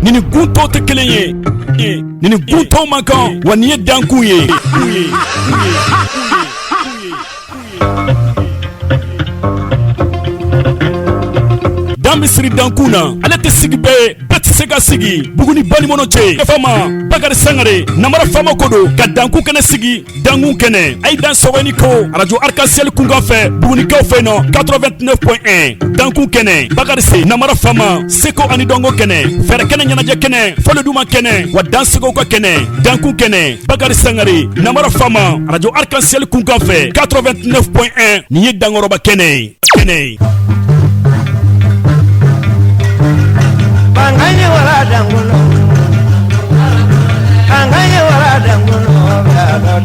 Nini gunto te kelen ye nini gunto man kan wa ni ye dankun ye dan misiri dankun na ale tɛ sigi bɛɛ tɛ se ka sigi Buguni Balimɔnɔ cɛ fama Bakari Sangare namara fama ko don ka dankun kɛnɛ sigi dankun kɛnɛ a ye dan sɔgɔni ko radio Arc-en-Ciel kunkan fɛ Bugunikaw fɛ yen nɔ 89.1 dankun kɛnɛ Bakari se namara fama seko ani dɔnko kɛnɛ fɛrɛ kɛnɛ ɲɛnajɛ kɛnɛ fɔliduma kɛnɛ wa dansegow ka kɛnɛ dankun kɛnɛ Bakari Sangare namara fama radio Arc-en-Ciel kunkan fɛ 89.1 nin ye dankɔrɔba kɛnɛ ye. Anganye wala dangulo Anganye wala dangulo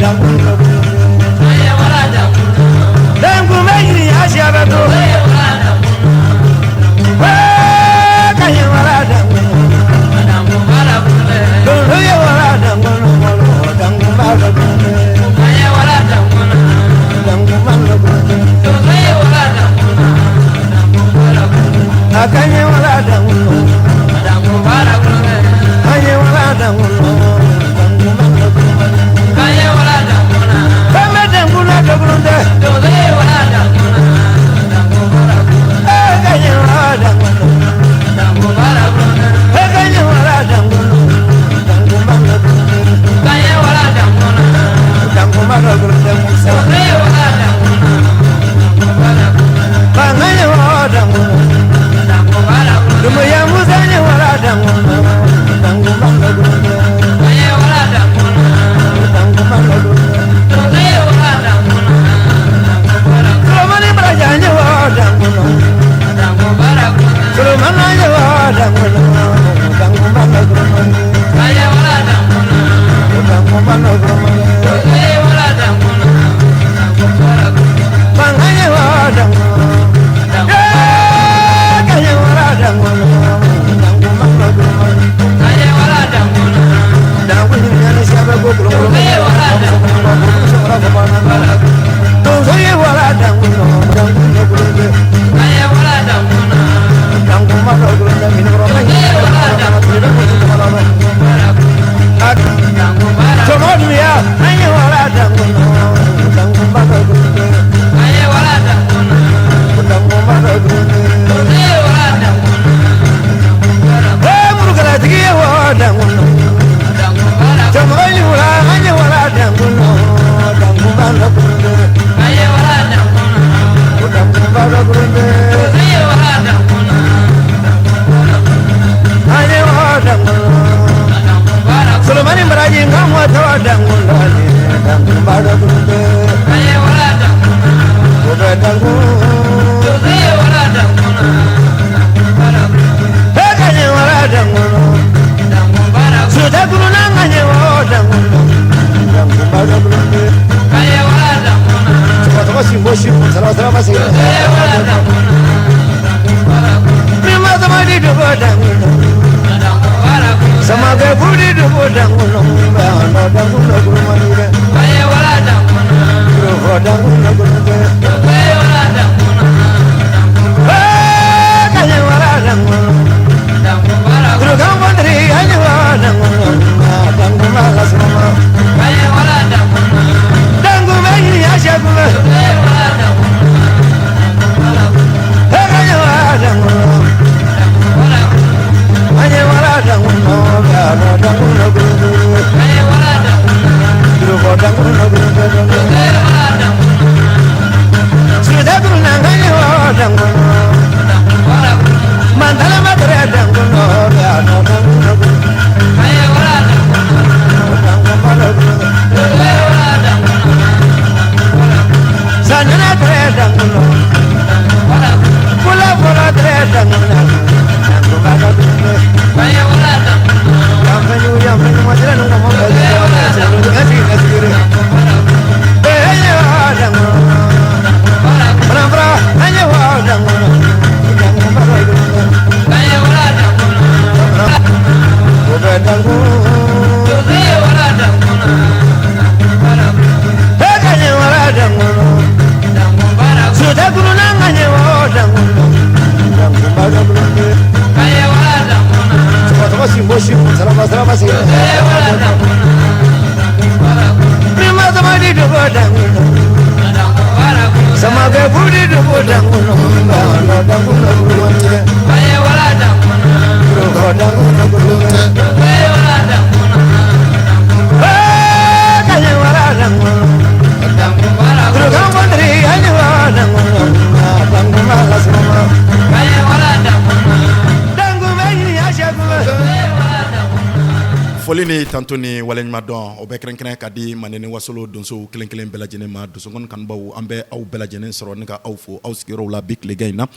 dangulo Anganye wala dangulo dangulo meji asiaba to Anganye wala dangulo Anganye wala dangulo dangulo wala dangulo Anganye wala dangulo dangulo wala dangulo Anganye wala dangulo dangulo wala dangulo Anganye wala dangulo Kanye wala dangulo pasi prima sama di dubo danguno sama ke budi dubo danguno danguno bulunte aye wala danguno danguno bulunte aye wala danguno aye wala danguno danguno mandri aye wala danguno danguno la sama aye wala danguno danguno ni ashabu folini tantoni walenyma don o be krenkren kadi manene wasolo donso kelenkelen belajene ma do songon kan baw ambe aw belajene soro nika aw fo aw skiro la bik le gaina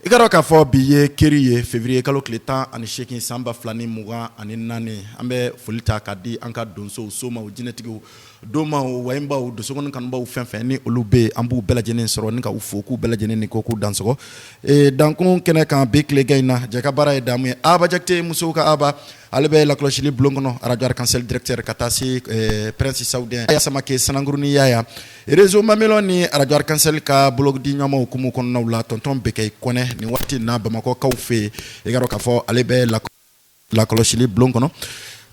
igaro ka fo biye keriye février kalo kletan ani shekin samba flani muga ani nane ambe folita kadi anka donso soma o jinetigo doma o waimba o do songon kan baw fenfen ni olube ambu belajene soro nika ufo ku belajene ni koku dansoko e dankun kene kan bik le gaina jakabara e damu aba jakte musoka aba albe la cloche li blongono radio arc-en-ciel directeur katasi prince saoudien yasama ke sananguruni yaya réseau mamelo ni radio arc-en-ciel ka blog di nyama okumu kono nawla tonton bekay kone ni wati na bamako kawfe e garo ka fo albe la cloche li blongono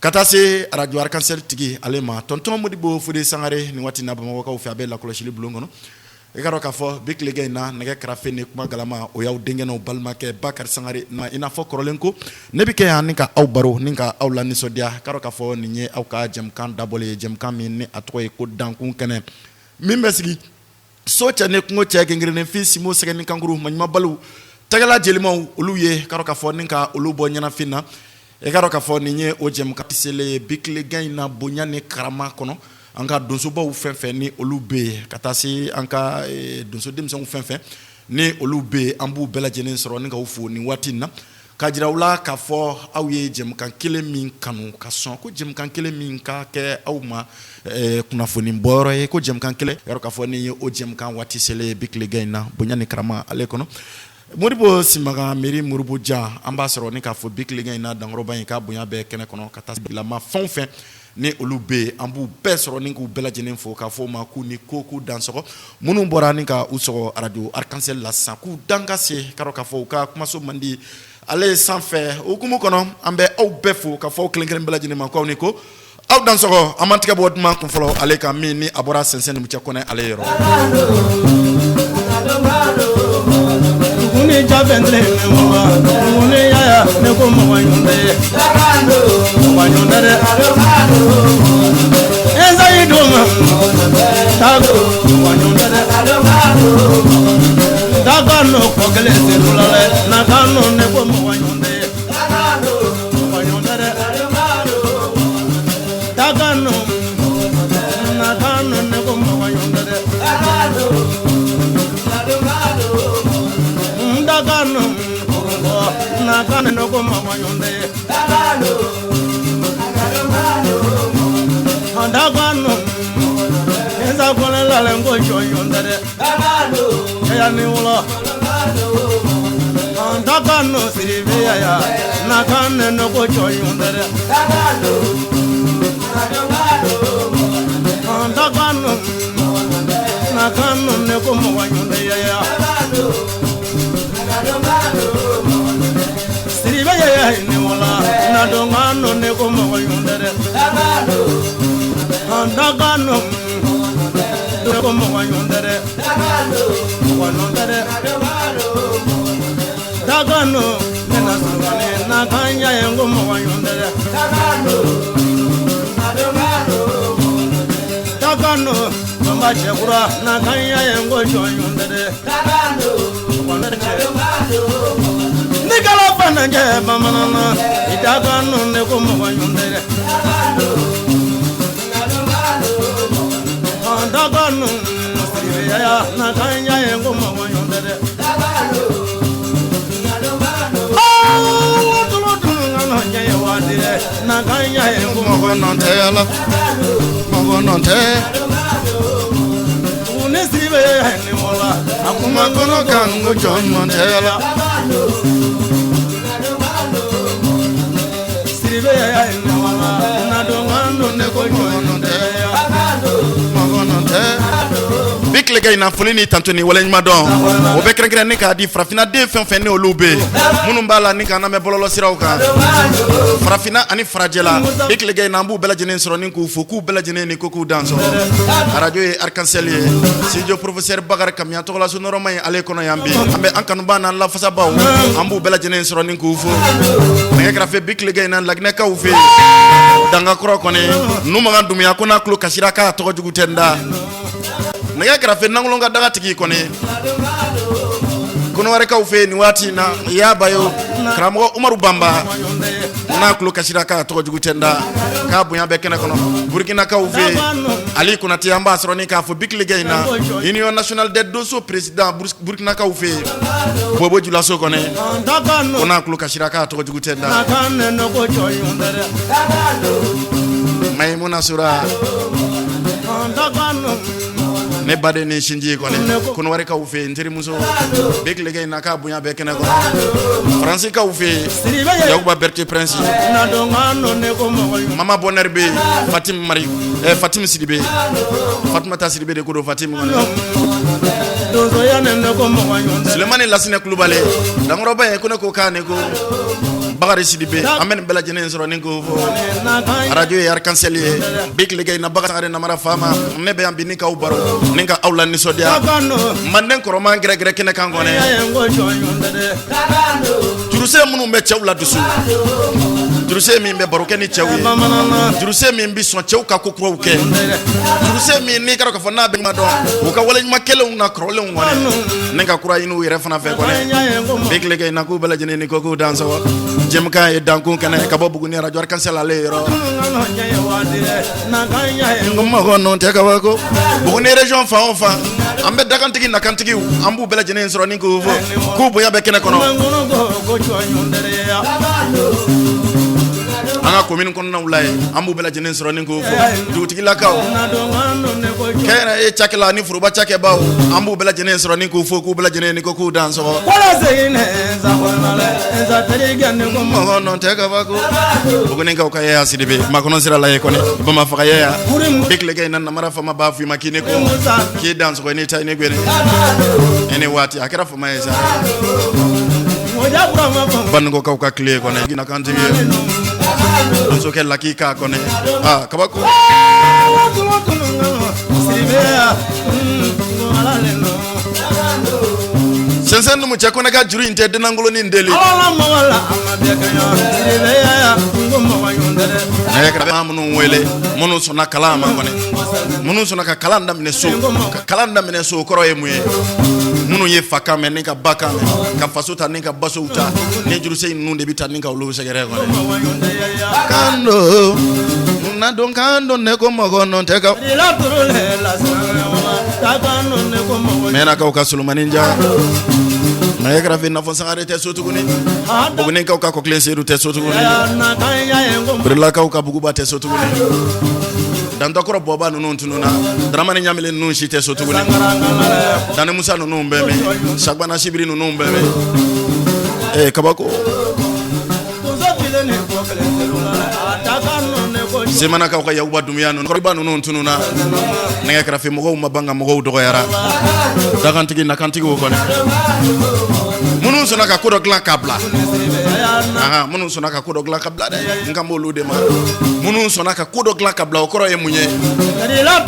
katasi radio arc-en-ciel tigi alema tonton modibo fudi sangare ni wati na bamako kawfe abe la cloche li blongono e garo ka fo bik legay na nege krafe ne kuma galama o yaw dengeno balmake bakar sangare na ina fo korolenko nebike haninka aw baro ninka aw la nisodia karo ka fo ninye aw ka jam kan dabole jam kan min ni atoy ko dankun kene mimbe sigi so chane ko chege ngirene fi simo segen kanguru manma balu tagala jelima oluye karo ka fo ninka olubo nyana fina e karo ka fo ninye o jam ka tisele bik legay na bonyane karama kono anka donso ba fenfen ni olube katasi anka donso demson fenfen ni olube ambu belajene soro ni ka ufu ni watina kajira ula ka fo awye jem kan kele min kanu ka son ko jem kan kele min ka ke awma kuna foni mboro e ko jem kan kele yaro ka fo ni o jem kan wati sele bikle gaina bonyani krama ale kono moribo simaga meri murubu ja ambassador ni ka fo bikle gaina dangro ban ka bonya be kene kono katasi la ma fonfen ni olube ambu besoro ni ku belajene fo ka fo ma ku ni koku dansoko munu bora ni ka usoko radio arc-en-ciel la sanku dangase karo ka fo ka kuma so mandi ale sans faire okumu kono ambe au befo ka fo klengren belajene ma ko ni ko aw dansoko amantika bodma ko folo ale ka mi ni abora sensen mu chakone ale yoro Uni javendre mwa uni ya ne ko mwa yonde eza idoma tago mwa yonde tago no ko gele selulale na kanu ne ko mwa yonde mwa yonde tago no na kanu ne ko mwa yonde Dagano, Nakano no go mama yonde. Dagano, eza kone la lengo yonde. Ya ni ulo. Dagano sirive ya, Nakano no go yonde. Dagano, Nakano no go mama yonde ya. Siriba ya ni wala na dongano ne ko mo yondere andagano ne ko mo yondere dagano ne na sangane na kanya yengo mo yondere dagano nomba chekura na kanya yengo yondere Nikala pananje mamana idagano ne ko mo yondere dagano ya na kanya yengo mo yondere na kanya yengo mo nantela mo nante unesibe ni mola akuma kono kango John Montella siribe ya ni mola na dongano ne ko yondere le gars ina foli ni tantoni wala nyima don o be kren kren ni ka di frafina de fen ne olube munun bala ni kana me bololo siraw ka frafina ani frajela bik le gars ina mbu bela jenen soro ni ko foku bela jenen ni ko danso radio e arc-en-ciel studio professeur Bakar Kamia to la sonoro may ale kono yambi ambe ankanu bana la fasa baw ambu bela jenen soro ni ko fo me grafe bik le gars ina lagne ka ufe danga kro kone numa ngandum ya kona klo kasira ka to jugutenda nega grafe nangulonga daga tigi kone kono ware ka ufe ni wati na ya bayo kramo Umaru Bamba na klo kasira ka to jugutenda ka bunya bekena kono Burkina ka ufe Ali Konate ambassadeur ni ka fo big ligue na Union Nationale des Dosso président Burkina ka ufe Bobo Jula so kone ona klo kasira ka to jugutenda Maimuna Sura ne bade ni shinji kono ware ka ufe ntiri muso bek lege na ka bunya bekena ko français ka ufe yakuba Bertie Prince mama Bonerbe Fatim Mari Fatim Sidibe Fatmata Sidibe de ko Fatim Sulemani Lasine Kulubale dangro baye ko ne ko kane ko Bakari Sidibe amen bela jenen soro ningo radio e arc-en-ciel bik legay na Bakari na mara fama nebe ambini ka ubaro ninga awla ni sodia manen ko roman gre kene kangone juruse munu me chawla dusu juruse mi be baroke ni chawi juruse mi bi son chaw ka kokro uke juruse mi ni karo ka fona be mado o ka wala ma kele na krole ngone ninga kura inu yere fana fe kone bik legay na ko bela jenen ni ko danso jemka e danku kana ka bobu ni radio arc-en-ciel ale ro ngoma ko non te ka wako bu ni region fa on fa ambe dakantigi na kantigi ambu bela jenen soro ni ko ko bo ya be kene kono anga commune kono na ulay ambu bela jenen soro ni ko du tigi la kaw kera e chakela ni furuba chake bawo ambu bela jenen soro ni ko ko bela jenen ni ko danso wala zeine za wala za terigan mo non te ka wako bugune ka ka ya sidibe makono sira la yekone bama faka ya bek legay nan mara fama ba fu makine ko ki dance ko ni tay ne gwene ene wati akara fama ya ban ko ka clé ko ne gina kanti mi so ke laki ka ko ne kabako sensen mu chako na ka juru inte de nangulo ni ndeli na ka munu wele munu sona kalama kone munu sona ka kalanda mine so ka kalanda mine so koro emuye munu ye faka me ni ka baka me ka fasuta ni ka basuta ni juru sei nunde bita ni ka ulu segere kone kando na don kando ne ko mogo non te ka mena ka ka sulumaninja na ye grave na fonsa arete sotuguni bugune ka ko cleanse du te sotuguni brilla ka ka bugu ba te sotuguni dan dokoro boba no ntununa dramani nyamele no shi te sotuguni dan musa no mbeme sagbana shibiri no mbeme kabako semana ka ya uba dumiyano korba no ntununa nga grafe mo mabanga mo do yara dakantigi na kantigi ko ne munu sona ka kodo glan kabla munu sona ka kodo glan kabla de ngambo lude ma munu sona ka kodo glan kabla okoro e munye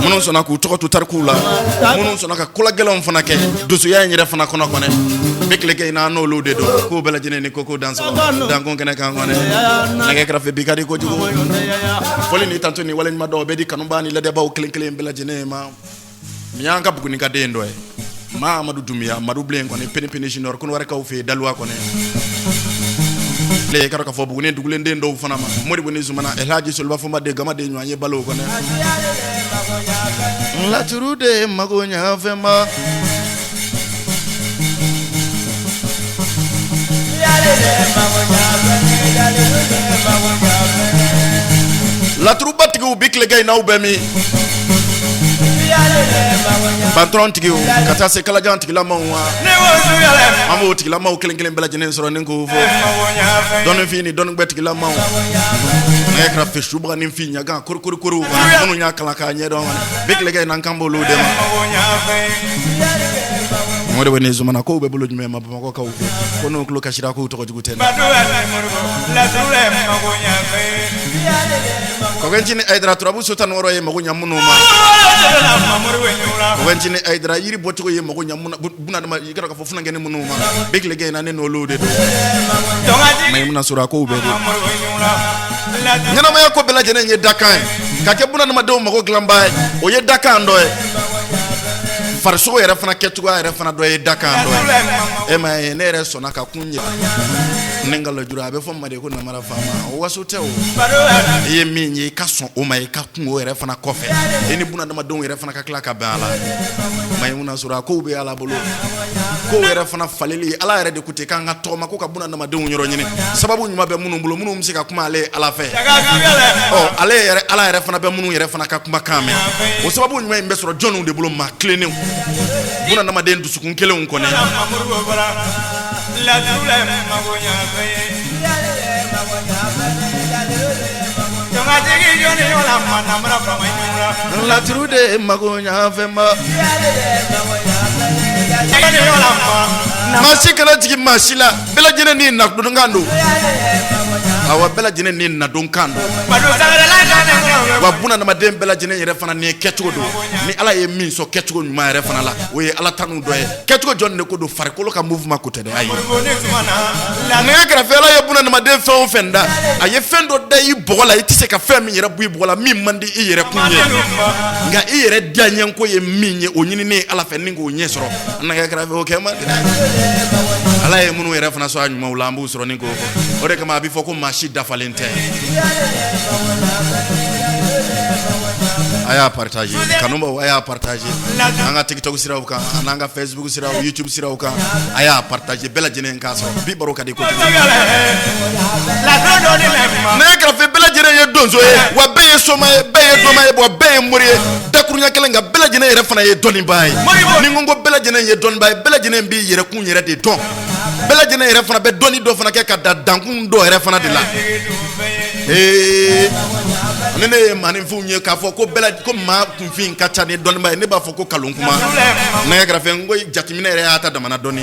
munu sona ku to tarkula munu sona ka kula gelon fana ke dusu ya nyire fana kono kone bekleke na no lude do ko bela jene ni koko danso dangon kene kan kone nga grafe bikari ko jugo foli ni tantoni wala ma do be di kanumbani le de baw klen bela jene ma mianga buguni ka dendo e ma Amadou Dumia Madou Blen ko ne pene junior ko wara ka fe dalwa ko ne le karo ka fo buguni dugule dendo fana ma modi boni zumana El Hadji Solba fo ma de gama de nyanye balo ko ne la turude magonya fema la trouba tigu bikle gay naw bemi Patron tigi kata se kala jan tigi la ma wa amo tigi la ma kelen bela jenen soro nen ko fo don fini don bet tigi la ma na ekra fe shubra nin fi nya ga kuru munu nya kala ka nye don bek le gay nan kambo lo dem mo de woni zuma na ko be bolo jume ma ba ko kaw ko no ko kashira ko to ko juguten ko gentini aidra turabu sultan woro ye mago nyamunu ma ko gentini aidra yiri botugo ye mago nyamuna buna dama yikara ka fofuna ngene munu ma bek le gay na ne no lode do may muna sura ko be do ngena ma ko bela jene ye dakan ka ke buna dama do mago glamba o ye dakan do farso yere fana ketugo yere fana do ye dakan do e ma ne re sona ka kunye nengalo jura be fo made ko na mara fama o waso te o ye minyi ka son o mai ka kun o yere fana kofe eni buna dama don yere fana ka kla ka bala mai muna sura ko be ala bolo ko yere fana faleli ala yere de kute kan ga to ma ko ka buna dama don nyoro nyini sababu nyuma be munu bolo munu msika kuma ale ala fe o ale yere ala yere fana be munu yere fana ka kuma kame o sababu nyuma mbe soro jonu de bolo ma cleaning buna dama den dusukun kele un kone la dula magonya fe tomati joni wala manamra famanyura la trude magonya fe ma masikala tigi masila bela jene ni na dungando awa bela jene ni na dunkando wa buna na madem bela jene yere fana ni ketugo do ni ala ye min so ketugo nyuma yere fana la we ala tanu do e ketugo jon ne ko do fare ko ka mouvement ko tede ayi ne kra fe ala ye buna na madem fe on fenda aye fendo dai bogola itise ka fe mi yere bu bogola mi mandi i yere kunye nga i yere danyen ko ye minye onyini ni ala fe ningo onye soro na kra fe o kema ala ye munu yere fana so anyuma ulambu soro ningo ore kama bi foko mashida valente aya partage kanumba aya partage anga TikTok sirawuka anga Facebook sirawu YouTube sirawuka aya partage bela jene nkaso bi baroka de ko la dodo ni me gra fe bela jene ye donzo ye wa be ye soma ye be ye doma ye bo be ye muri dakurunya kelenga bela jene ye refana ye doni bay ni ngongo bela jene ye don bay bela jene bi yere kun yere de don bela jene ye refana be doni do fana ke ka dankun do ye refana de la nene mani funye ka fo ko bela ko ma kunfin ka tane don ba ne ba fo ko kalunkuma na gra fe ngoy jatimina re ata da mana doni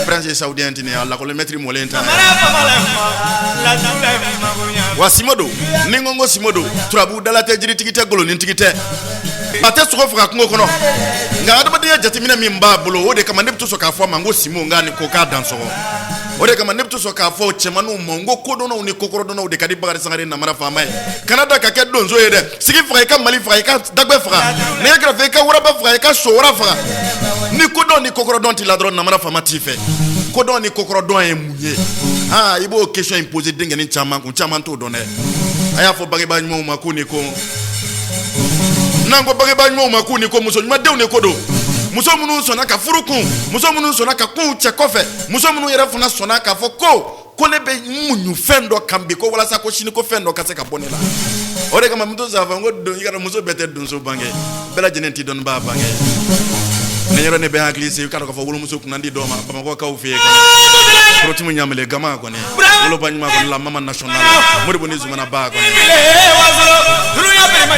prince saoudien tini Allah ko le maître molenta wa simodo ningongo simodo turabu dala te jiri tikite golo ni tikite bate soko fuka kungo kono nga adama de jatimina mi mba bolo ode kama nepto so ka fo mango simo ngani ko ka danso ode kama nepto so ka fo chemanu mongo kodo no ni kokoro do no de kadi bagari sangare na mara fama Canada ka ke donzo yede sigi fuka ka mali fuka ka dagbe fuka ne gra fe ka wora ba fuka ka shora fuka ni kodo ni kokoro don ti ladron na mara fama tife kodo ni kokoro don e muye ah ibo question imposé dinga ni chama ko chama to donne aya fo bagi ba nyuma makuni ko nango bagi ba nyuma makuni ko muso nyuma dew ne kodo muso munu sona ka furukun muso munu sona ka kun che kofe muso munu yere funa sona ka fo ko lebe munyu fendo kambi ko wala sa ko shini ko fendo ka se ka bonela ore kama mtu za vango do yikara muso bete dun so bange bela jenenti don ba bange ne yoro ne be anglise ka ko fo wolo muso kunandi do ma ba ko ka u fiye ko proti mu nyamele gama ko ne wolo banima ko la mama national mo de bonizu mana ba ko ne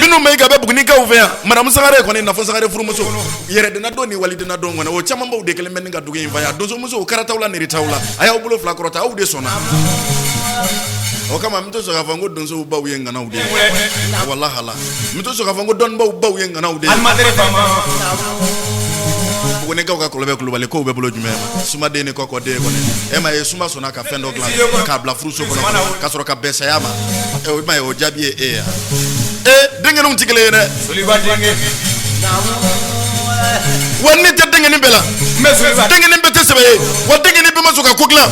binu me ga be bugni ka u fiya mara musagare ko ne na fo sagare furu muso yere de na do ni walide na do ngona o chama mbaw de kele men nga dugi invaya dozo muso karata wala ne ritawla aya bulo fla krota au de sona o kama mtu so ka fango don so baw yenga na ude wallahi hala mtu so ka fango don baw yenga na ude almadere fama ko ne ka ko lebe ko bale ko be bolo jume suma de ne ko ko de ko ne e ma e suma sona ka fendo glan ka bla fru so ko ka so ka besa yama e o ma e o jabie e dinga no ntikele ne soliba dinga wonni te dinga ni bela dinga ni bete sebe wa dinga ni be ma so ka ko glan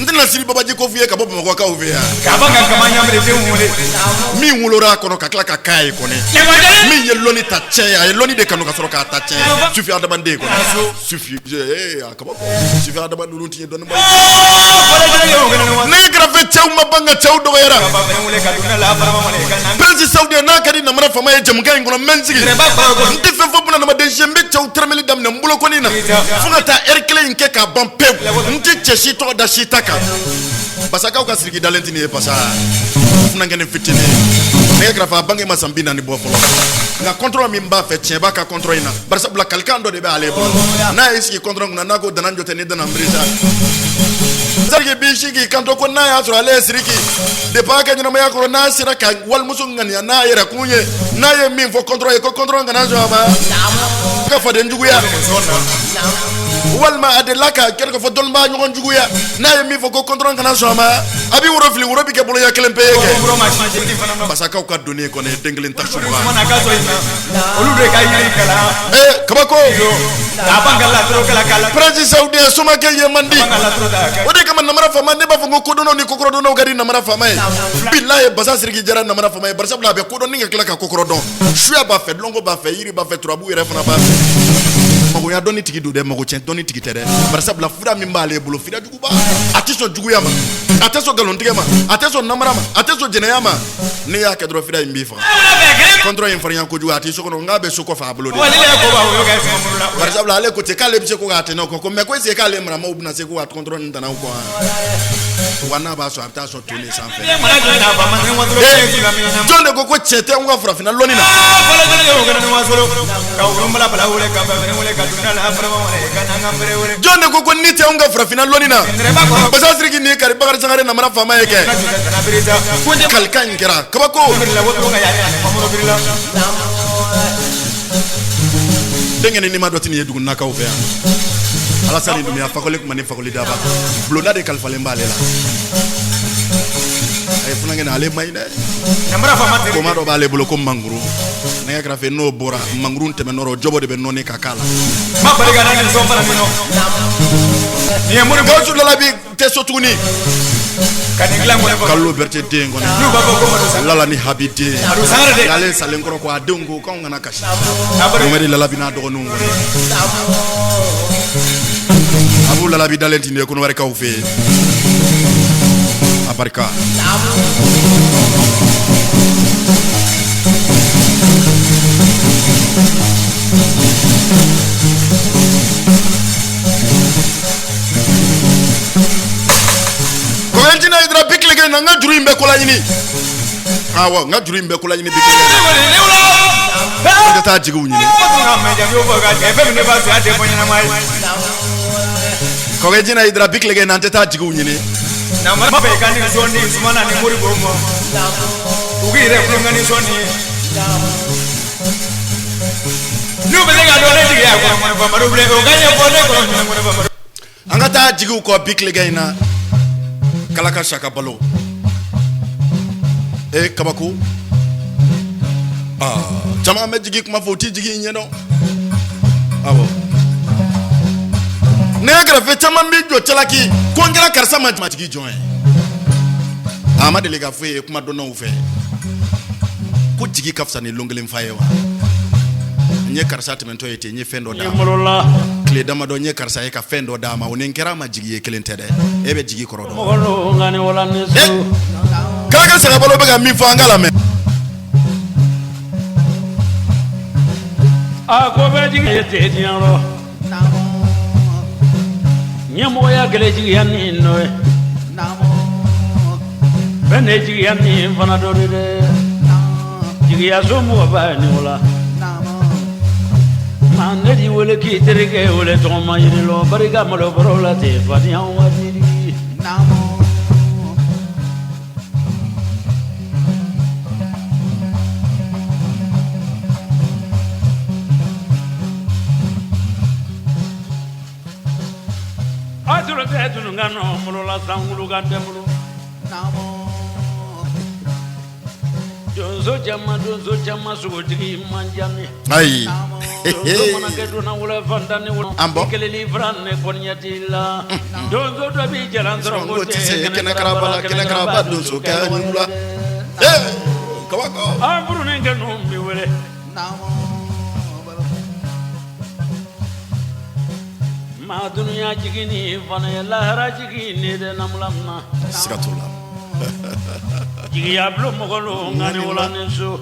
tɛna siri babaji ko f'i ye ka bɔ Bamakɔ kaw fɛ yan k'a ban ka kamanya mere den wele min wolora a kɔnɔ ka tila ka k'a ye kɔni min ye lɔnni ta cɛ a ye lɔnni de kanu ka sɔrɔ k'a ta cɛ sufi adamaden kɔni sufi a kaba sufi adamaden ninnu tɛ dɔnni ba ne kɛrɛfɛ cɛw ma ban ka cɛw dɔgɔyara Prince Saudi n'a ka di namara fama ye jamukan in kɔnɔ n bɛ n sigi n tɛ fɛn fɔ bunadamaden si n bɛ cɛw tɛrɛmɛli daminɛ n bolokɔni na fo ka taa heure kelen in kɛ k'a ban pewu n tɛ cɛ si tɔgɔ da si ta kan basakaw ka siriki dalen tɛ nin ye pasa funankɛni fitinin nɛgɛ kɛrɛfɛ a bange ma san 40 bɔ fɔlɔ nka contrôle min b'a fɛ tiɲɛ b'a ka contrôle in na barisabula kalikan dɔ de bɛ ale bolo n'a y'i sigi contrôle kunna n'a ko dana jɔ tɛ ni dana mbirisa Sarki b'i sigi kanto ko n'a y'a sɔrɔ ale ye siriki depuis a ka ɲɛnamaya kɔrɔ n'a sera ka walimuso ŋaniya n'a yɛrɛ kun ye n'a ye min fɔ contrôle ye ko contrôle kana sɔn a ma ka faden juguya walima a delila ka kɛ ka fɔ dɔnnibaa ɲɔgɔn juguya n'a ye min fɔ ko contrôle kana sɔn a ma a bɛ woro fili woro bɛ kɛ boloya kelen pe ye kɛ basakaw ka donni kɔni den kelen ta suba olu de ka yiri kalan kabako k'a ban ka laturu kala Prince Saudi somakɛ ye man di o de kama namara fama ne b'a fɔ ko kodɔnnaw ni kokɔrɔdɔnnaw ka di namara fama ye bilahi basa siriki jara namara fama ye barisabula a bɛ kodɔn ni ka tila ka kokɔrɔ dɔn suya b'a fɛ dɔnko b'a fɛ yiri b'a fɛ turabu yɛrɛ fana b'a fɛ magoya dɔnni tigi don dɛ mago cɛn dɔnni tigi tɛ dɛ barisabula fura min b'ale bolo fira juguba a tɛ sɔn juguya ma a tɛ sɔn galontigɛ ma a tɛ sɔn namara ma a tɛ sɔn jɛnɛya ma n'i y'a kɛ dɔrɔn fira in b'i faga contrôle in farinya kojugu a tɛ so kɔnɔ n k'a bɛ so kɔfɛ a bolo de barisabula ale ko ten k'ale bɛ se ko k'a tɛnɛ o kɔ mais ko est-ce que k'ale maramaw bɛna se ko ka contrôle in tɛnɛ o kɔ wa n'a b'a sɔrɔ a bɛ taa sɔrɔ tole sanfɛ jɔn de ko cɛ tɛ an ka farafinna lɔnni na jɔn de ko ni tɛ an ka farafinna lɔnni na basa siriki ni kari bakari sangare namara faama ye kɛ kalikan in kɛra kabako denkɛni ni ma dɔ tɛ nin ye dugu nakaw fɛ yan Alasani Dumbuya fakoli kuma ni fakoli daba bulonda de kalifalen b'ale la ay funankɛni ale maɲi dɛ namara faama tɛ koma dɔ b'ale bolo ko manguru nɛgɛ kɛrɛfɛ n'o bɔra manguru tɛmɛ nɔrɔ jɔbɔ de bɛ nɔni ka k'a la ma bali ka na ni sɔn fana minɔ ni ye mori Gawusu Lalabi tɛ so tuguni Kalo Berete den kɔni Lala ni Habi den ale salen kɔrɔ ko a denw ko k'anw kana kasi Mohamɛdi Lalabi n'a dɔgɔninw Abu Lalabi dalen tɛ nin ye Konowari-kaw fɛ yen a barika Koyeltina Idra bikilege na nga juru in bɛ kola ɲini awɔ nga juru in bɛ kola ɲini bikilege an tɛ taa jigiw ɲini Koyeltina Idra bikilege na an tɛ taa jigiw ɲini an ka taa jigiw kɔ bikilege in na Kalaka Saka Balo kabako caman bɛ jigi kuma fɔ u ti jigi ɲɛ dɔn awɔ ne kɛrɛfɛ caman bɛ jɔ cɛlaki ko n kɛra karisa ma jigi jɔn ye a ma deli ka fɔ ye kuma dɔnnaw fɛ ko jigi ka fisa ni lon kelen fa ye wa n ye karisa tɛmɛntɔ ye ten n ye fɛn dɔ d'a ma tile damadɔ n ye karisa ye ka fɛn dɔ d'a ma o ni n kɛra ma jigi ye kelen tɛ dɛ e bɛ jigi kɔrɔ dɔn Kalaka Saka Balo bɛ ka min fɔ an ka lamɛn a ko bɛ jigi ye tɛ diɲɛ rɔ ɲɛmɔgɔya gɛlɛ jigiya ni nɔ ye bɛɛ ne jigiya ni fana dɔ de dɛ jigiya so mɔgɔ b'a ni o la ma ne di wele k'i terikɛ wele tɔgɔ ma yiri lɔ barika malo baro la ten fadenya waati Aturo te tunungano mulola sangulu gandemulu Donzo jama sugo digi manjami ayi mana ke duna wala fandani wala Ambo. kele livran ne konyatila donzo do bi jalan Ngo soro tise kena karaba donso kanyula. Kawako. amburu ne ngenu mi wele ma dunya jigini fana lahara jigini de namlamna Sikatula. jigi yablo mogolo ngani wala nesu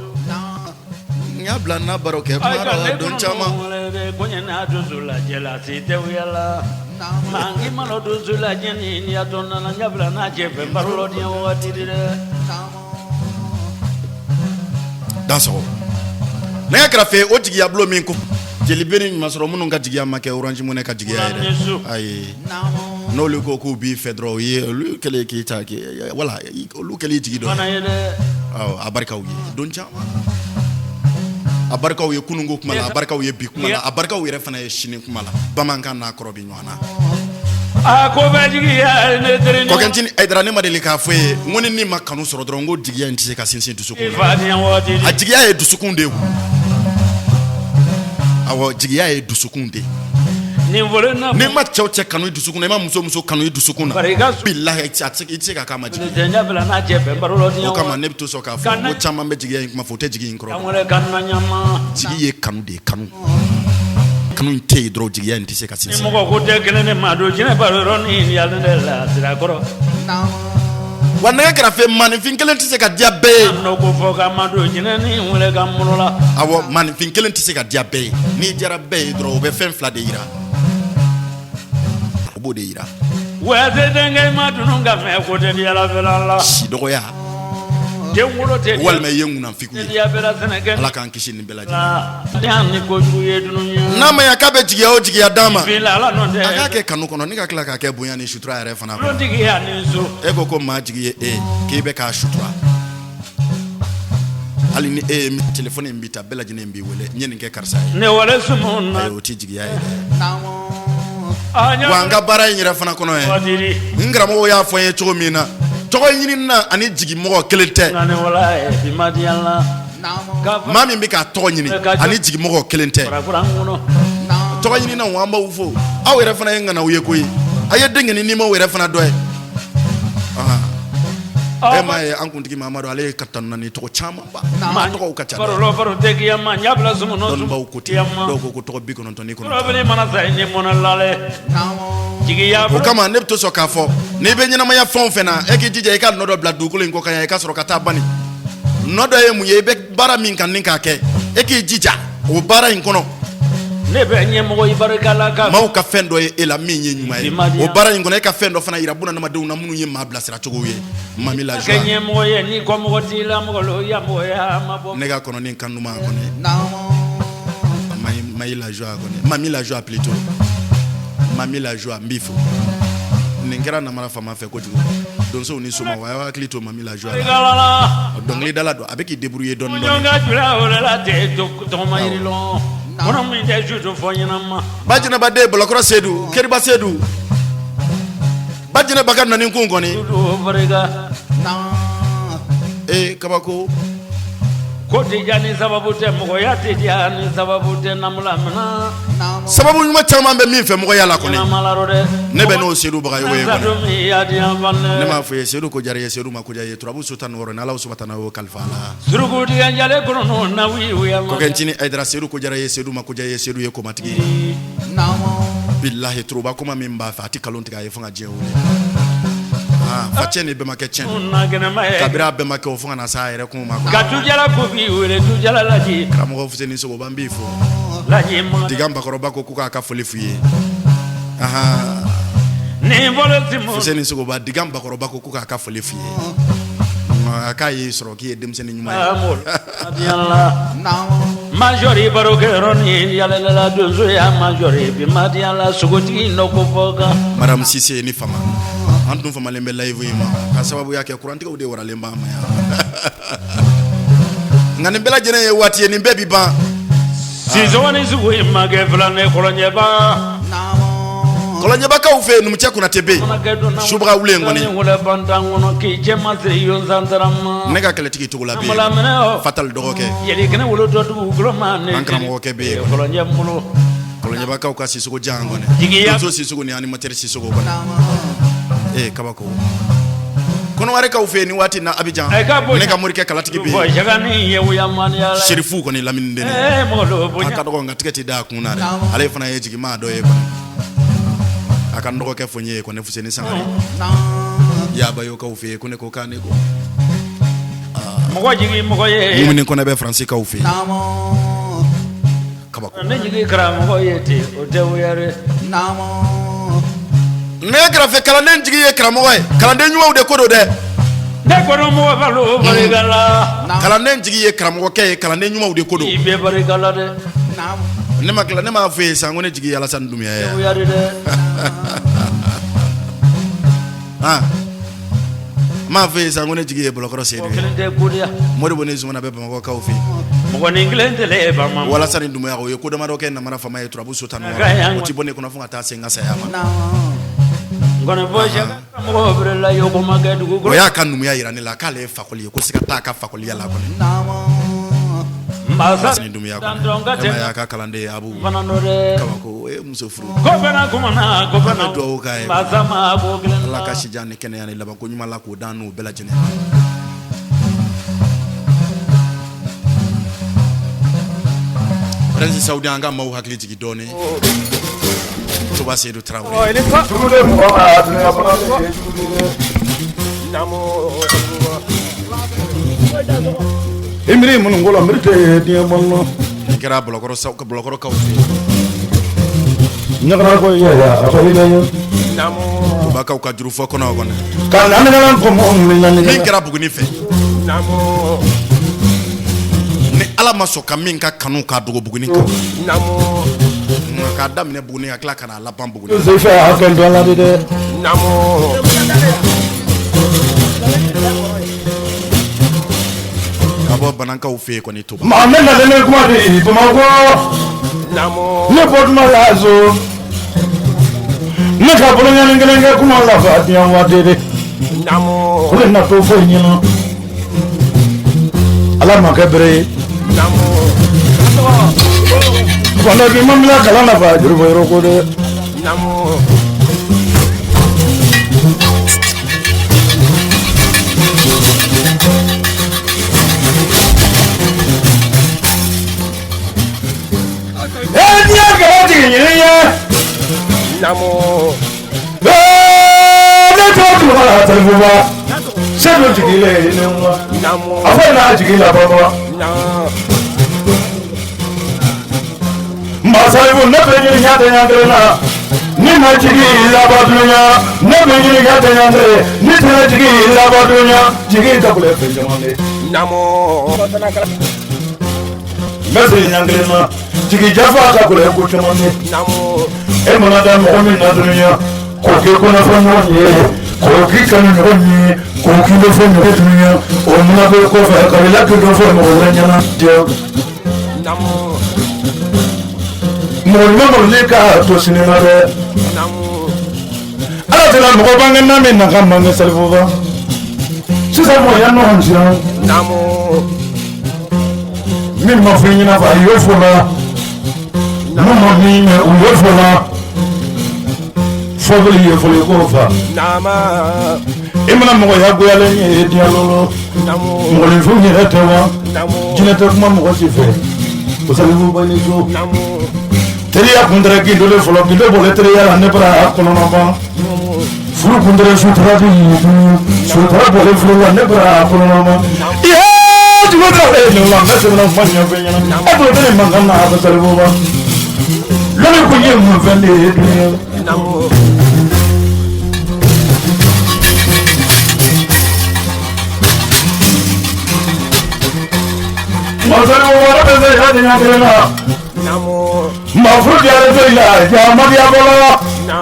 Nyabla na baroke ay mara kan don chama. de konyana duzula jela si tewala mangi malo duzula jeni ni atona na nyabla na jefe barlo ni wati de Danso. Na krafe o tigi ya blo min ko. Jelibeni masoro munu nga tigi ya make orange mune ka tigi ya ide. Ai. No lu ko ku bi fedro ye lu kele ki ta ki wala lu kele tigi do. mana yede Abarka wi don chama. Abarka wi kunungo kuma la abarka wi bi kuma la abarka wi refana ye shini kuma la bamanka na krobi nywana. a ko be jigi ya ne tere Ko kentini aidra ne madeli ka fwe ngoni ni makanu soro drongo tigi ya ntise ka sinsin dusukun. fani wati A tigi ya e dusukun de. Awo tigi ya e dusukun de. ni vole na Ne ma chaw che kanu dusukun ne ma muso kanu dusukun na. Bariga Billahi itse ka kama jigi. de nyabla na jefe barlo ni O kama ne to so ka fo Kana- o chama be jigi ya kuma fo te jigi nkro. amule kanna nyama Jigi ye kanu de kanu. Kanu inte dro jigi ya ntise ka ni sinsin. mo ko te kele ne madu jine barlo ni ya ne la sira koro Wa ne kra fe manifin kelen ntise ka dia be. no ko fo ka madu jine ni wule ka mulola Awo manifin kelen ntise ka dia be. Ni jara be dro o be fen fla de ira. Obo de ira. wete denge madu nunga me ko te dia la vela Si dogo ya. te wulo te Walma yengu na fiku. te dia bela senegen Ala kan kisi ni belaji. la dan ni ko juye dununya Nama ya kabe jigi ya o jigi ya dama. bila la no de Aka ke kanu kono ni ka kila ka ke bonya ni shutra ere fana. lo digi ya ni so Ego ko ma jigi ye ke be ka shutra. Ali ni mi telefone mbita belaji ne mbi wele nyeni ke karsa. ne wale sumuna Ayo ti jigi ya ere. anya Wanga bara nyira fana kono e. wadiri Ngra mo ya fo ye chogo mina. Chogo nyini na ani jigi mo kelente. ngane wala e bi madiala ka fa Mami mbi ka to nyini ani jigi mo kelente. para kuranguno Chogo nyini na wamba ufo. Aw ere fana yenga na uye koyi. Aye dengeni ni mo were fana doe. Ema e ankuntigi mamado ale katana ni to chama ba. Ma to ko kacha. baro baro tegi ya ma nyabla sumuno Don ba ukuti. ya ma Do ko to bi kono to ni kono. probably mana sai ni mona lale jigi ya O kama ne to so ka fo. Ne be nyina ma ya fon fena e ki jije e ka nodo bla du ko len ko kan e ka soro kata bani. Nodo e mu ye be bara min kan nin ka ke. E ki jija o bara in kono. ne be nye mo ibarakala ka Ma o ka fendo e la min ye nyuma e. O bara in kono e ka fendo fana ira buna na ma de na munu ye ma bla sira chogo ye. Mami la joie. kenye mo ye ni ko mo tila mo lo ya mo ya ma bo Nega kono ni kanuma kono. Mai la joie kono. Mami la joie plutôt. Mami la joie mbifo. Ningera na mara fama fe ko jugo. Don so ni soma wa klito mami la joie. galala Donc li dala do avec il débrouiller don don. nyonga jula o la te to ma iri lo kono mi de juto fo nyina ma Bajina bade blokro sedu, keriba sedu. Bajina bagan na ninkun koni. do barega Kabako ko ti jani sababu te mo ya ti jani sababu te namula mana sababu nyuma chama be min fe mo yala koni. na malaro de Ne be no sedu baga yo sa ko. do mi ya di Ne amane ma fe sedu ko jare sedu ma ko jaye turabu sultan woro na Allah subhanahu wa kalfala. surugu di anjale kono no na wi wi Ko ama kentini aidra sedu ko jare sedu ma ko jaye sedu ye ko matigi. Billahi truba kuma min ba fa ati kalon tiga ye fanga je wole. Fa cheni be make chen. na gena ma e Kabira be make o fanga na sa ere ko ma ko. ka tu jala ko bi wele tu jala laji Kramo ko fuseni so bambi fo. laji ma Digamba ko roba ko kuka ka foli fuye. ni vole timo Fuseni so ba digamba ko roba ko kuka ka foli fuye. Aka yi soro ki edem seni nyuma. amol adiala majori barogero ni yala la dozo ya majori bi madiala sugoti no ko foga Madam Sise ni fama. Antum fama lembe live yima. Ka sababu yake Quran tika ude wara lemba ma ya. Ngani bela jene ye wati ni bebi ba. si zoni zuwe mage flane kolonye ba kolonyabakaw fe numche kuna tebe shubra wule ngoni nega kele tiki tugula be fatal dogoke ankara moke be kolonyabakaw ka sisugo jangone so sisugo ni animateur sisugo bana kabako kono ware ka ufeni wati na Abidjan nega murike kala tiki be sherifu koni lamine dene akadogo ngatiketi da kunare ale fana yejigi ma do ye akandogo ke fonye ko ne fuseni sangare ya bayo ka ufe ko ne ko kane ko mogo jigi mogo ye mumini ko ne be français ka ufe namo kabako ne jigi kra mogo yete o de wiyare namo ne gra fe kala ne jigi ye kra mogo e kala de nyuwa de ko do de ne ko no mo balo barigala kala ne jigi ye kra mogo ke kala ne nyuwa de ko do ibe barigala de namo ne makla ne ma fe sangone jigi yala san dumia ya wiyare de ma fe sangone jigi e blokoro sedi modi bonezi mona beba mako ka ofi moko ni inglende le ba mama wala sani dumia ko ye ko do maro ken na mara fama e trabu sotano o ti bone ko na funga ta senga sa ya ma ngone boja moko brela yo ko magadu go ya kan dumia irani la kale fakoli ko sika ta ka fakoli ya la ko Masa ni dumia ko ya ka kalande abu kabako musofru gobana kumana gobana do kai masa ma bo glen la ka shijane kene yani laba ko nyuma la ko danu bela jene Prince Saudi anga mau hakli jigi doni to ba se do trawo namo Imri mun ngola mirte dia bonno kira blokoro saw ko blokoro kaw nyakara ko ya afali dañu namo ba kaw ka juru fo ko no gon kan nan nan ko mo min nan ni kira bugu ni fe namo ni ala maso kamin ka kanu ka dogo bugu ni kaw namo ka dam ne bugu ni akla kana la bam bugu ni ze fa akan do la de namo abo bananka ufe ko ni tuba ma men na ne kuma de to ma ko namo ne bod ma lazo ne ka bolo ngene kuma la fa dia wa de namo ko na to fo nyino ala ma kebre namo ko na bi mamla kala na fa juru boy ro ko de namo Namo ne to to la telbuba se do jigile ne wa namo afana jigila baba masai wo ne be ni nya de nya de na ni ma jigila badunya ne be ni nya de nya de ni te jigila badunya jigila kule fe jamane namo mesi nya de na jigi jafa ka kule ko jamane namo e mona da mo mi na dunya ko ke ko na fo mo ye ko ki kan no ni ko ki do fo mo dunya o mona be ko fa ka la ko do fo mo nya na je namo mo mo le ka to sinema re namo ala tela mo banga na me na kam ma selfo ba si sa mo ya no hanjira namo mi mo fi ni na fa yo fo la namo ni me o yo fo la Fobili ye fole ko fa nama imana mo ya go yale ni dialolo namo mo le fu ni retewa namo jinete kuma mo si fe o sa ni bo ni so namo teri ya kundre ki dole folo ki do bole teri ya ne para ko no ba furu kundre su tra di su tra bole fulu ne para ko no ba ye tu go tra le no la mese no ma nya fe nya e do tele mangana ba sa le bo ba lo ne ko ye mo vende namo Masalo wala beze hadi nyakela namo mafruq ya leila ya madia bola na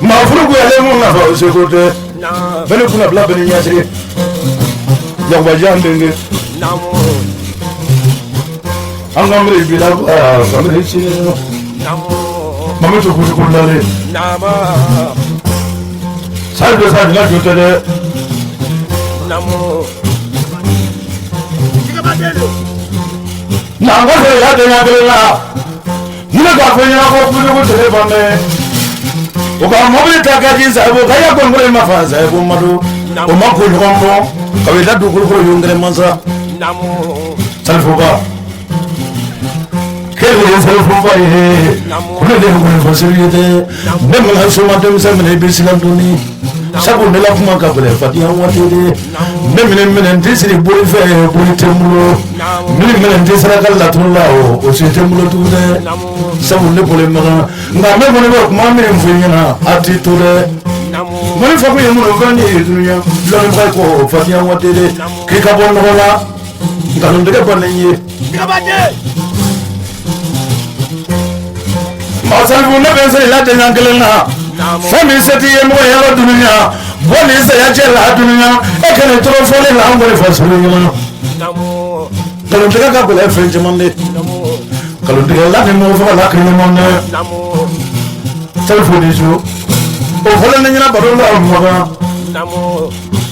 mafruq ya lemu na ba sekote na bele kuna bla bele nyasri ya wajandenge namo angamre bila ba kamre chino namo Maman to kuku lale. Nama. Salve sa dina jote de. Namo. Na ngose ya de ya de la. Yine ka fe ya ko kuku telefone. O ka mobile ta ka ji sa bo ka ya ko ngore ma fa sa bo madu. O ma ko ngombo. Ka we da du ko yongre mansa. Namo. Salve ba. Kele salve ba ye. Kule de ko fasirite. Nem la so ma dem sa mene bi silanduni. Sabu ne la kuma ka bele fatiya wate de. Nem tisiri boli fe boli temulo. Nem tisira ka la tulla o se temulo tude. Sabu ne boli ma nga me boli ba kuma me mfunyana ati tude. Mani fa ko yemu no vani dunya. Lo ba ko fatiya wate de. Ki ka bon no la. Ngalon de ba nenye. Masalbu ne be se la de ngalena. Femi seti ye mo ya dunya. Boni se ya je la dunya. E kene tro fole la ngore fa sulu nyama. Kalon de ka ko la french monde. Kalon de la ne mo fa la kene monde. Telefoni jo. O fole ne nyina baro la mo ga.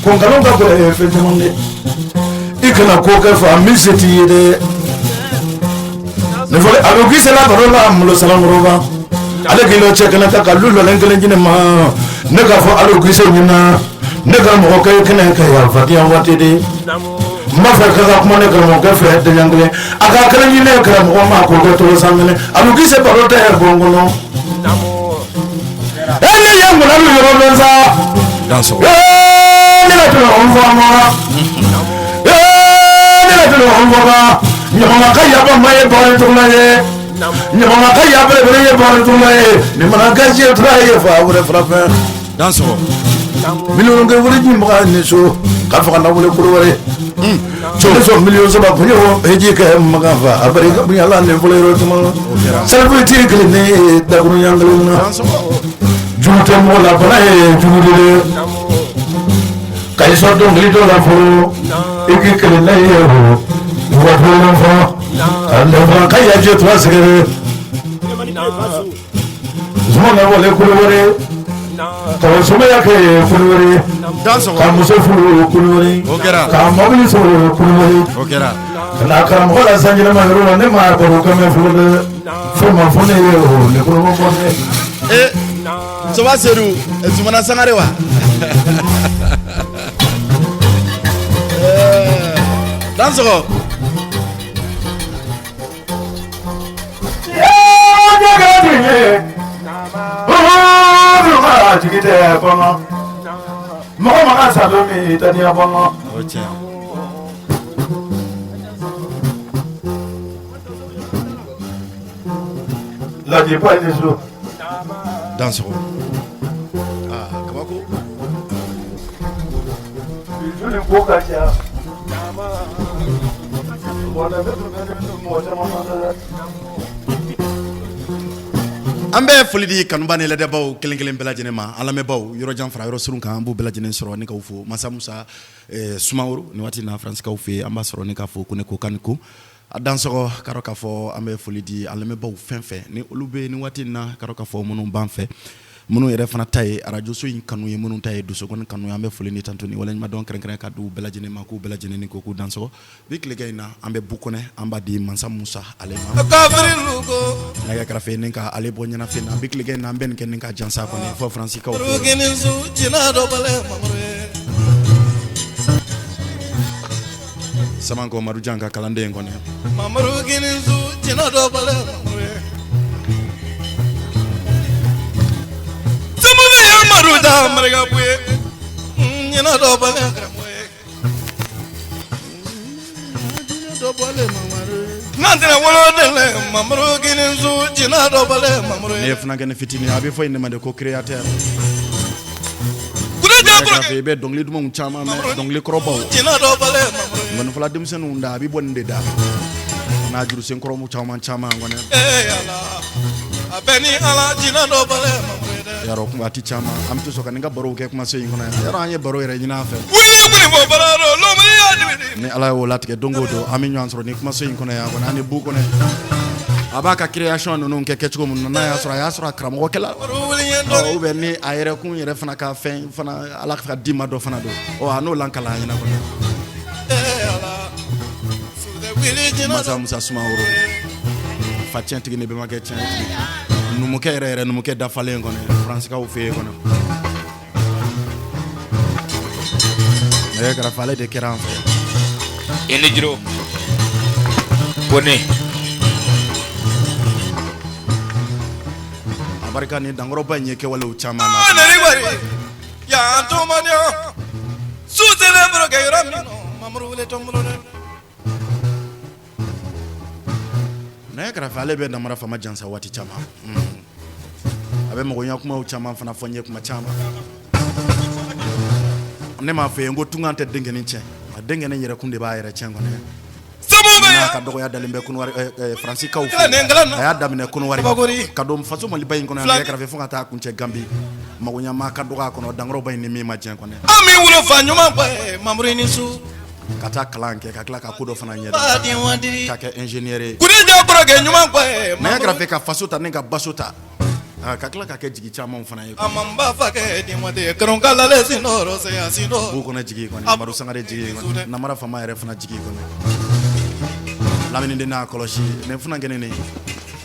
Ko kalon ka ko la french monde. Ikana ko ka fa mi seti ye de. Ne fole alogi se la baro la mo lo salam roba. Ale kilo chekana ta kalu lo lengele jine ma ne ka fo alo gise nyina ne ka mo ka kene ka ya fatiya wate de ma fa ka kuma ne ka mo ka fe de nyangle aka kala nyine ka mo ma ko ko to samene alo gise paro ta er bongono ene yango na lo yo benza danso ne la to on va ma ne la to on va ma nyama ka ya ba ma ye ba to na ye nyama ka ya bere bere ye bari tumaye ni mana gaji traye fa wure frappe danso million nge wure ni maka ni so ka fa na wure kuru wure so million so ba punyo heji ka maka fa abari ka bunya la ne wure ro tuma selfu ti kle ne da kuru yangal na jute mo la bana e jumudile kai so do ngi do la fo iki kle ne ye ho wa fo fa Allah ka ya je to asere zuma na wale kulware ka zuma ya ke kulware danso ka muso fulu kulware ka mobili so kulware na ka mo la sanjina ma ro ne ma ko ka me fulu fo ma fo ne yo ne ko mo ne so va seru zuma na sangare wa danso Mama Salome Tania Bongo. La di pas des jours. Danso. Ah, comment ko? Je ne peux pas dire. Ambe foli di kanubani le debaw kelen bela jene ma alame baw yoro janfra yoro surun kan bu bela jene soro ni ka ufo masa musa sumaworo ni wati na france ka ufe amba soro ni ka fo kune ko kaniko adansoro karo ka fo ambe foli di alame baw fenfe ni olube ni wati na karo ka fo munu banfe munu yere fana tay radio so yin kanu ye munu tay du so kon kanu ambe foli ni tantoni wala ma don kren ka du bela jene ma ko bela jene ni ko dansoro bik le gayna ambe bukone amba di mansa musa alema naga krafe ninka ale bo nyana fina bik le gayna ben ken ninka jansa ko ni fo francis ka saman ko maru janga kalande ngone mamaru gininzu jina do bale mamre samudi ya maru da marga buye jina do bale kramwe jina do bale mamre nandina wolo dele mamaru gininzu jina do bale mamre ne fna gene fitini abi fo inde mande ko créateur be be dongli dum chama me dongli krobaw jina do bale mamre man fala dem senu nda bi bonde da na juru sen kromu chama ngone ala abeni ala jina do bale mamre yaro ko ati chama am to so kan nga baro ke kuma sey ngona yaro anye baro re nyina fe wili bo bararo lo mi ya ne ala wo latke dongo do ami nyansro ni kuma sey ngona ya ngona ne bu ko ne a b'a ka création ninnu kɛ cogo min n'a y'a sɔrɔ a karamɔgɔkɛla ou bien ni a yɛrɛ kun yɛrɛ fana ka fɛn fana Ala ka di ma dɔ fana don a n'o lankala ɲɛna kɔni Masa Musa Sumaworo fa tiɲɛtigi ni bɛmakɛ tiɲɛtigi numukɛ yɛrɛ numukɛ dafalen kɔni Fransikaw fɛ yen kɔni mais kɛrɛfɛ ale de kɛra an fɛ ini jiro Bone barika ni dankɔrɔba in ye kɛwalew caman na ya tomanyo suzele bro ke ramino mamru le tombro n'a kɛrɛfɛ ale bɛ namara fama jansa waati caman a bɛ mɔgɔnya kumaw caman fana fɔ n ye kuma caman ne m'a fɔ n ko tungan tɛ denkɛnin tiɲɛ a denkɛnin yɛrɛ kun de b'a yɛrɛ tiɲɛ kɔni n'a ka dɔgɔya dalen bɛ Konowari Fransikaw fɛ a y'a daminɛ Konowari ka don faso Maliba in kɔnɔ a yɛrɛ kɛrɛfɛ fo ka taa kuncɛ Gambi magoɲama ka dɔgɔ a kɔnɔ dankɔrɔba in ni min ma diɲɛ kɔni ami wolo fa ɲuman bɛ mamru ni su ka taa kalan kɛ ka tila ka ko dɔ fana ɲɛdɔn ka kɛ ingénieur ye kurija kɔrɔ kɛ ɲuman bɛ n'a kɛrɛfɛ ka faso ta ni ka baso ta ka tila ka kɛ jigi camanw fana ye amamba fa kɛ dimade karon kala le sinoro se asino bu kɔnɔ jigi kɔni Amadu Sangare jigi kɔni namara fama yɛrɛ fana jigi kɔni Lamini de n'a kɔlɔsi ne fana kɛnɛ ne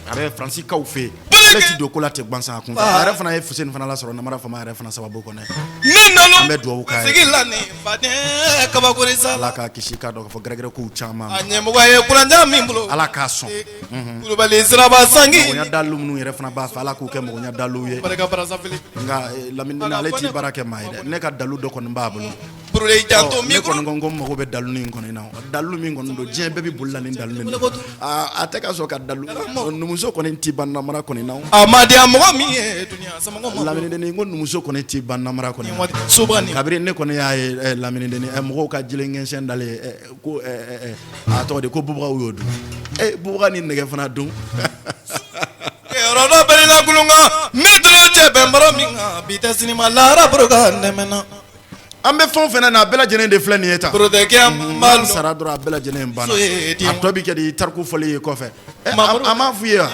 a bɛ Fransikaw fɛ ale ti don ko la tɛ gbansan a kun a yɛrɛ fana ye Fuseni fana la sɔrɔ namara fama yɛrɛ fana sababu kɔnɔ an bɛ dugawu k'a ye Ala k'a kisi k'a dɔn k'a fɔ gɛrɛgɛrɛ kow caman a ɲɛmɔgɔ ye kuranjan min bolo Ala k'a sɔn kulubali siraba sangi mɔgɔnya dalu minnu yɛrɛ fana b'a fɛ Ala k'u kɛ mɔgɔnya dalu ye nka Lamini ale t'i baara kɛ maa ye dɛ ne ka dalu dɔ kɔni b'a bolo ne kɔni ko n mago bɛ dalu in kɔni na dalu min kɔni don diɲɛ bɛɛ bɛ boli la ni dalu in a tɛ ka sɔn ka dalu numuso kɔni t'i ban namara kɔni na a ma diya mɔgɔ min ye duniya samɔgɔ ma Lamini Deni ko numuso kɔni t'i ban namara kɔni na kabiri ne kɔni y'a ye Lamini Deni mɔgɔw ka jelen ŋɛnsɛn dalen ko a tɔgɔ de ko bubagaw y'o dun bubaga ni nɛgɛ fana dun yɔrɔ dɔ bɛ la kulunga ne tɛna cɛ bɛn baro min kan bi tɛ sinima lara bolo ka dɛmɛna an bɛ fɛn o fɛn na a bɛɛ lajɛlen de filɛ nin ye tan n sara dɔrɔn a bɛɛ lajɛlen banna a tɔ bɛ kɛ de tariku fɔli ye kɔfɛ a m'a f'i ye wa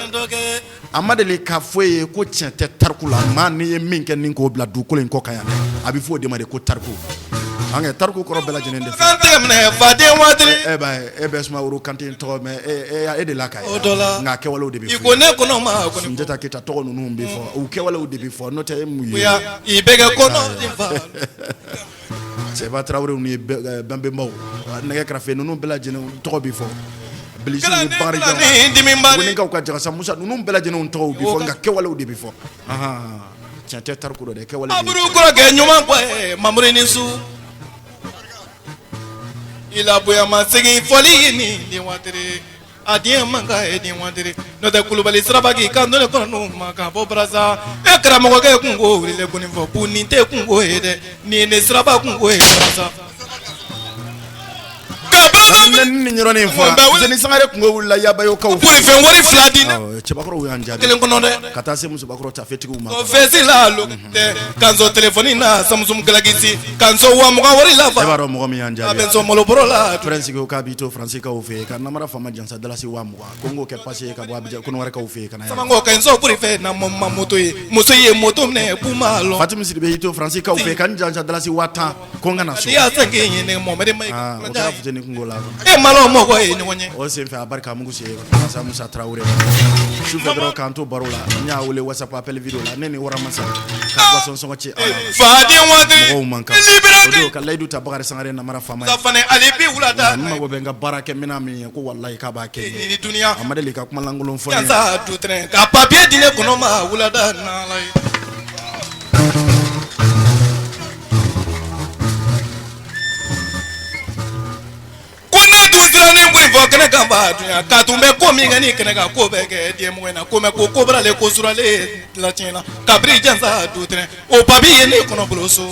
a ma deli k'a fɔ ye ko tiɲɛ tɛ tariku la maa n'i ye min kɛ ni k'o bila dugukolo in kɔ kan yan a bɛ fɔ o de ma de ko tariku an kɛ tariku kɔrɔ bɛɛ lajɛlen de filɛ faden waati e bɛ Sumaworo Kante tɔgɔ mɛn e de la ka ye nka kɛwalew de bɛ fɔ ko ne kɔnɔ ma Sunjata Keyita tɔgɔ ninnu bɛ fɔ u kɛwalew de bɛ fɔ n'o tɛ e mun ye i bɛ kɛ kɔnɔ Seba Traoré ni Bambembaw nɛgɛ kɛrɛfɛ ninnu bɛɛ lajɛlen tɔgɔ bɛ fɔ Bilisi ni Bakarijan Bonikaw ka Jagasa Musa ninnu bɛɛ lajɛlen tɔgɔw bɛ fɔ nka kɛwalew de bɛ fɔ tiɲɛ tɛ tariku dɔ dɛ kɛwale aburu kɔrɔ kɛ ɲuman bɔ mamuru ni su i la bonya ma segin fɔli ye nin waati a diɲɛ man ka ye nin waati n'o tɛ kulubali siraba k'i kan dɔ de kɔnɔ n'o ma k'a fɔ barasa e karamɔgɔkɛ kungo wele ko nin fɔ ko nin tɛ kungo ye dɛ nin ye ne siraba kungo ye barasa ni yɔrɔnin fɔra Fuseni Sangare kungo wulila yabayokaw fɛ bolifɛn wari 2 di cɛbakɔrɔw y'an jaabi kelen kɔnɔ dɛ ka taa se musokɔrɔ tafetigiw ma o fɛsi la lo tɛ kanso telefoni na Samsung Galaxy kanso wa mugan wari la fa e b'a dɔn mɔgɔ min y'an a jaabi bɛ sɔn malobɔrɔ la Prince ko k'a b'i to Fransikaw fɛ ka namara fama jansa dalasi 20,000 ko n k'o kɛ pase ye ka bɔ Abidjan Konowarikaw fɛ ka na yan samango ka nso bolifɛn na ma moto ye muso ye moto minɛ puma lɔ Fatimu Sidibe y'i to Fransikaw fɛ ka n jansa dalasi 10,000 ko n ka na so n'i y'a sɛn k'e ɲinɛ Mohamɛdi Mayiga o kɛra Fuseni kungo la e malo mɔgɔ ye ɲɔgɔn ye o senfɛ a barika mugu se Masa Musa Traoré sufɛ dɔrɔn k'an to baro la n y'a wele WhatsApp appel video la ne ni Waramasa ka boisson sɔngɔ ci faden waati mɔgɔw man kan o don ka layidu ta Bakari Sangare namara fama ye fana ale bi wulada n mago bɛ n ka baara kɛ minɛn min ye ko walahi k'a b'a kɛ ni duniya a ma deli ka kuma lankolon fɔ n ye yasa dutɛrɛn ka papier di ne kɔnɔ ma wulada n'ala ye fɔ kɛnɛ kan ba dunya ka tun bɛ ko min kɛ ni kɛnɛ kan ko bɛ kɛ diɲɛmɔgɔ in na ko mɛ ko kobrale ko surale la tiɲɛna kabiri jansa dutɛrɛn o papier ye ne kɔnɔ bolo so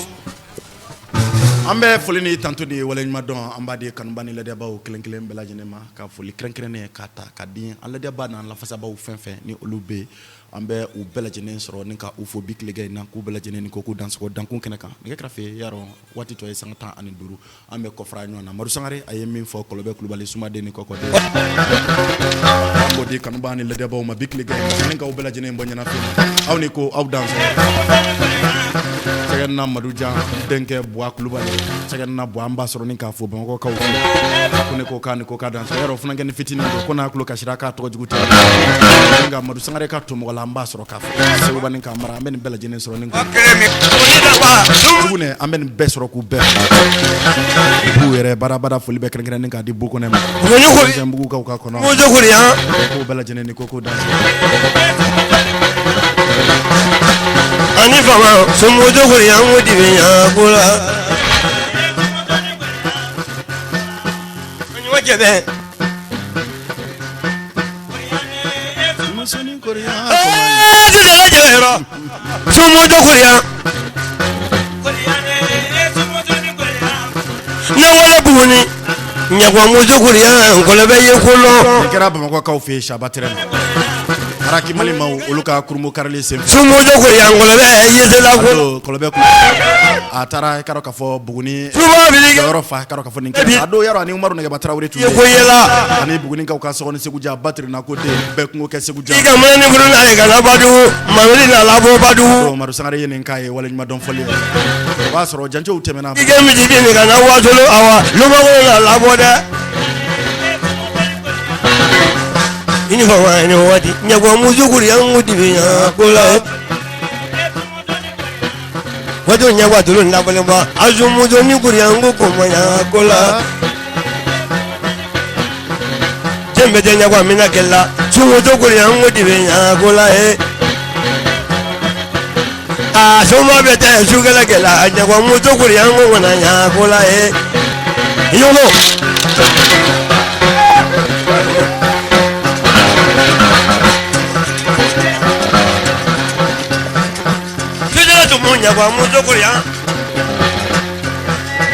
an bɛ foli ni tanto de waleɲuman dɔn an b'a di kanuba ni ladiyabaw kelen kelen bɛɛ lajɛlen ma ka foli kɛrɛnkɛrɛnnen k'a ta ka di an ladiyabaw n'an lafasabaw fɛn fɛn ni olu bɛ an bɛ u bɛɛ lajɛlen sɔrɔ ni ka u fo bi tile in na k'u bɛɛ lajɛlen ni ko k'u dansɔgɔ dankun kɛnɛ kan nɛgɛ kɛrɛfɛ yarɔ waati tɔ ye sanga 15 an bɛ kɔfara ɲɔgɔn na Madu Sangare a ye min fɔ Kɔlɔbɛ Kulubali Sumaden ni Kɔkɔden an b'o di kanubaa ni lajɛbaw ma bi tile in ni ka u bɛɛ lajɛlen bɔ ɲɛnafin aw ni ko aw dansɔgɔ sɛgɛnna Madu Jan denkɛ Buwa Kulubali sɛgɛnna Buwa an b'a sɔrɔ ni k'a fɔ Bamakɔkaw ko ne ko k'a ni ko k'a dansɔgɔ yarɔ fana kɛ ni fitinin don ko n'a tulo kasira k'a tɔgɔ jugu tɛ nka Madu Sangare ka to mɔgɔ la an b'a sɔrɔ k'a fɔ Seguba ni Kamara an bɛ nin bɛɛ lajɛlen sɔrɔ ni ko tuguni an bɛ nin bɛɛ sɔrɔ k'u bɛɛ k'u yɛrɛ barabara foli bɛ kɛrɛnkɛrɛnnen k'a di Bukɔnɛ ma Bugukaw ka kɔnɔ k'u bɛɛ lajɛlen ni ko k'u dansɔgɔ ani fama somojo ko yan ko dibe ya ko la ani wajebe masoni korea somojo ko yan na wala buni nyagwa mojo ko yan ko le be ye ko lo kɛra Bamakɔkaw fɛ Sabatere Araki Mali ma olu ka kurumu karili sen fɛ somojo ko yan ko le be ye se la ko Kɔlɔbɛ a taara karo ka fɔ Buguni suba bi yɔrɔ fa karo ka fɔ nin kɛ a don yɔrɔ ani Umaru Nɛgɛba Tarawele tun ye ko yela ani Bugunikaw ka sɔgɔni Segu ja batiri na ko den bɛɛ kungo kɛ Segu ja i ka mɛn ni furu na ka na badu mamuli na labo badu Madu Sangare ye nin k'a ye wale ɲuman dɔn fɔli ye o b'a sɔrɔ jancew tɛmɛna i ka miji ni ka na wasolo awa lumago na labo dɛ ini fama ni wati nyagwa muzukuri yangu dibinya kola wato nyagwa tulu ndabole ba azumuzo ni kuri yangu komanya kola jembe de nyagwa mina kella sumuzo kuri yangu dibinya kola soma bete sugala kella nyagwa muzo kuri yangu komanya kola yono nyagwa muzo korea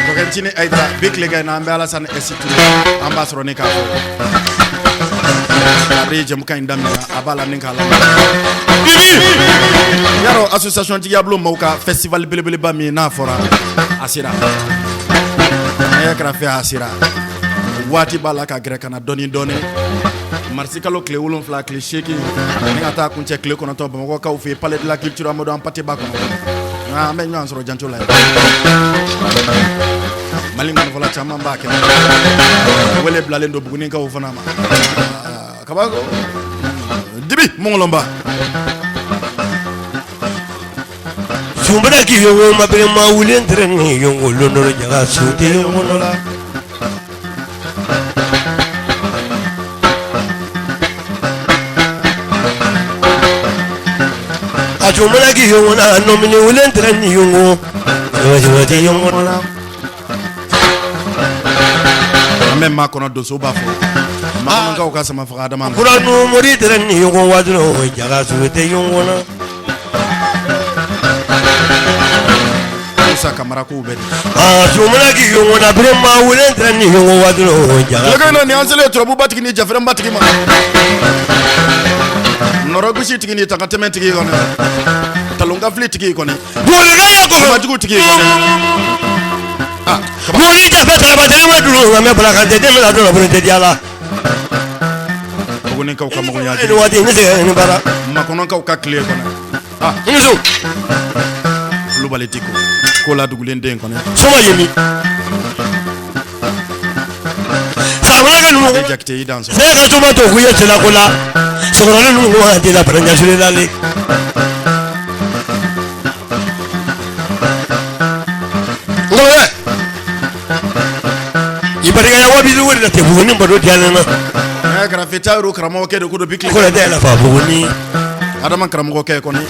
Kokentini Aïdara big lega na ambe Alassane esitu an b'a sɔrɔ ne k'a fɔ abri jamukan in daminɛ a b'a la ni k'a la yarɔ association tigiya bolo maaw ka festival belebeleba min n'a fɔra a sera nɛgɛ kɛrɛfɛ a sera waati b'a la ka gɛrɛ ka na dɔɔni dɔɔni marisi kalo tile 7 tile 8 ni ka taa kuncɛ tile 9 Bamakɔkaw fɛ palais de la culture Amadou Hampâté Bâ kɔnɔ an bɛ ɲɔgɔn sɔrɔ janto la Mali ŋɔnifɔla caman b'a kɛ wele bilalen don Bugunikaw fana ma kabako dibi mɔngɔlɔnba sumbada ki yongo mabere ma wulen tere ni yongo londoro jaga sute yongo la sumbada ki yongo na nomini wulen tere ni yongo wajibate yongo la amɛ maa kɔnɔ doso b'a fɔ Bamanankaw ka sama faga adama ma kuranu mori tere ni yongo wadro jaga sute yongo la Musa Kamara ko bɛ sumbada ki yongo na bere ma wulen tere ni yongo wadro jaga lɛgɛ na ni an selen turabu batigi ni jafɛrɛn batigi ma nɔrɔ gosi tigi ni taka tɛmɛ tigi kɔnɔ talonkafili tigi kɔnɔ bolika ko majugu tigi kɔnɔ mori jafe tarabateli ma dulu ngamɛ bala kan tɛ dɛmɛ la dɔn bolo tɛ diala Bugunikaw ka mɔgɔnya ni waati ni se ni bara makɔnɔkaw ka tile kɔnɔ niso Kulubali tiko ko la dugulen den kɔnɔ soma yemi samana ka numu e jakite i dan sɔrɔ se ka soma to ku ye tela ko la sokɔrɔni numu ko ka tela bara ɲasule la le ngɔlɔbɛ i barika ya wabi wele la te buguni bado dialen na ɛ kɛrɛfɛ tayiru karamɔgɔkɛ de ko do bikile ko la da la fa buguni adama karamɔgɔkɛ kɔni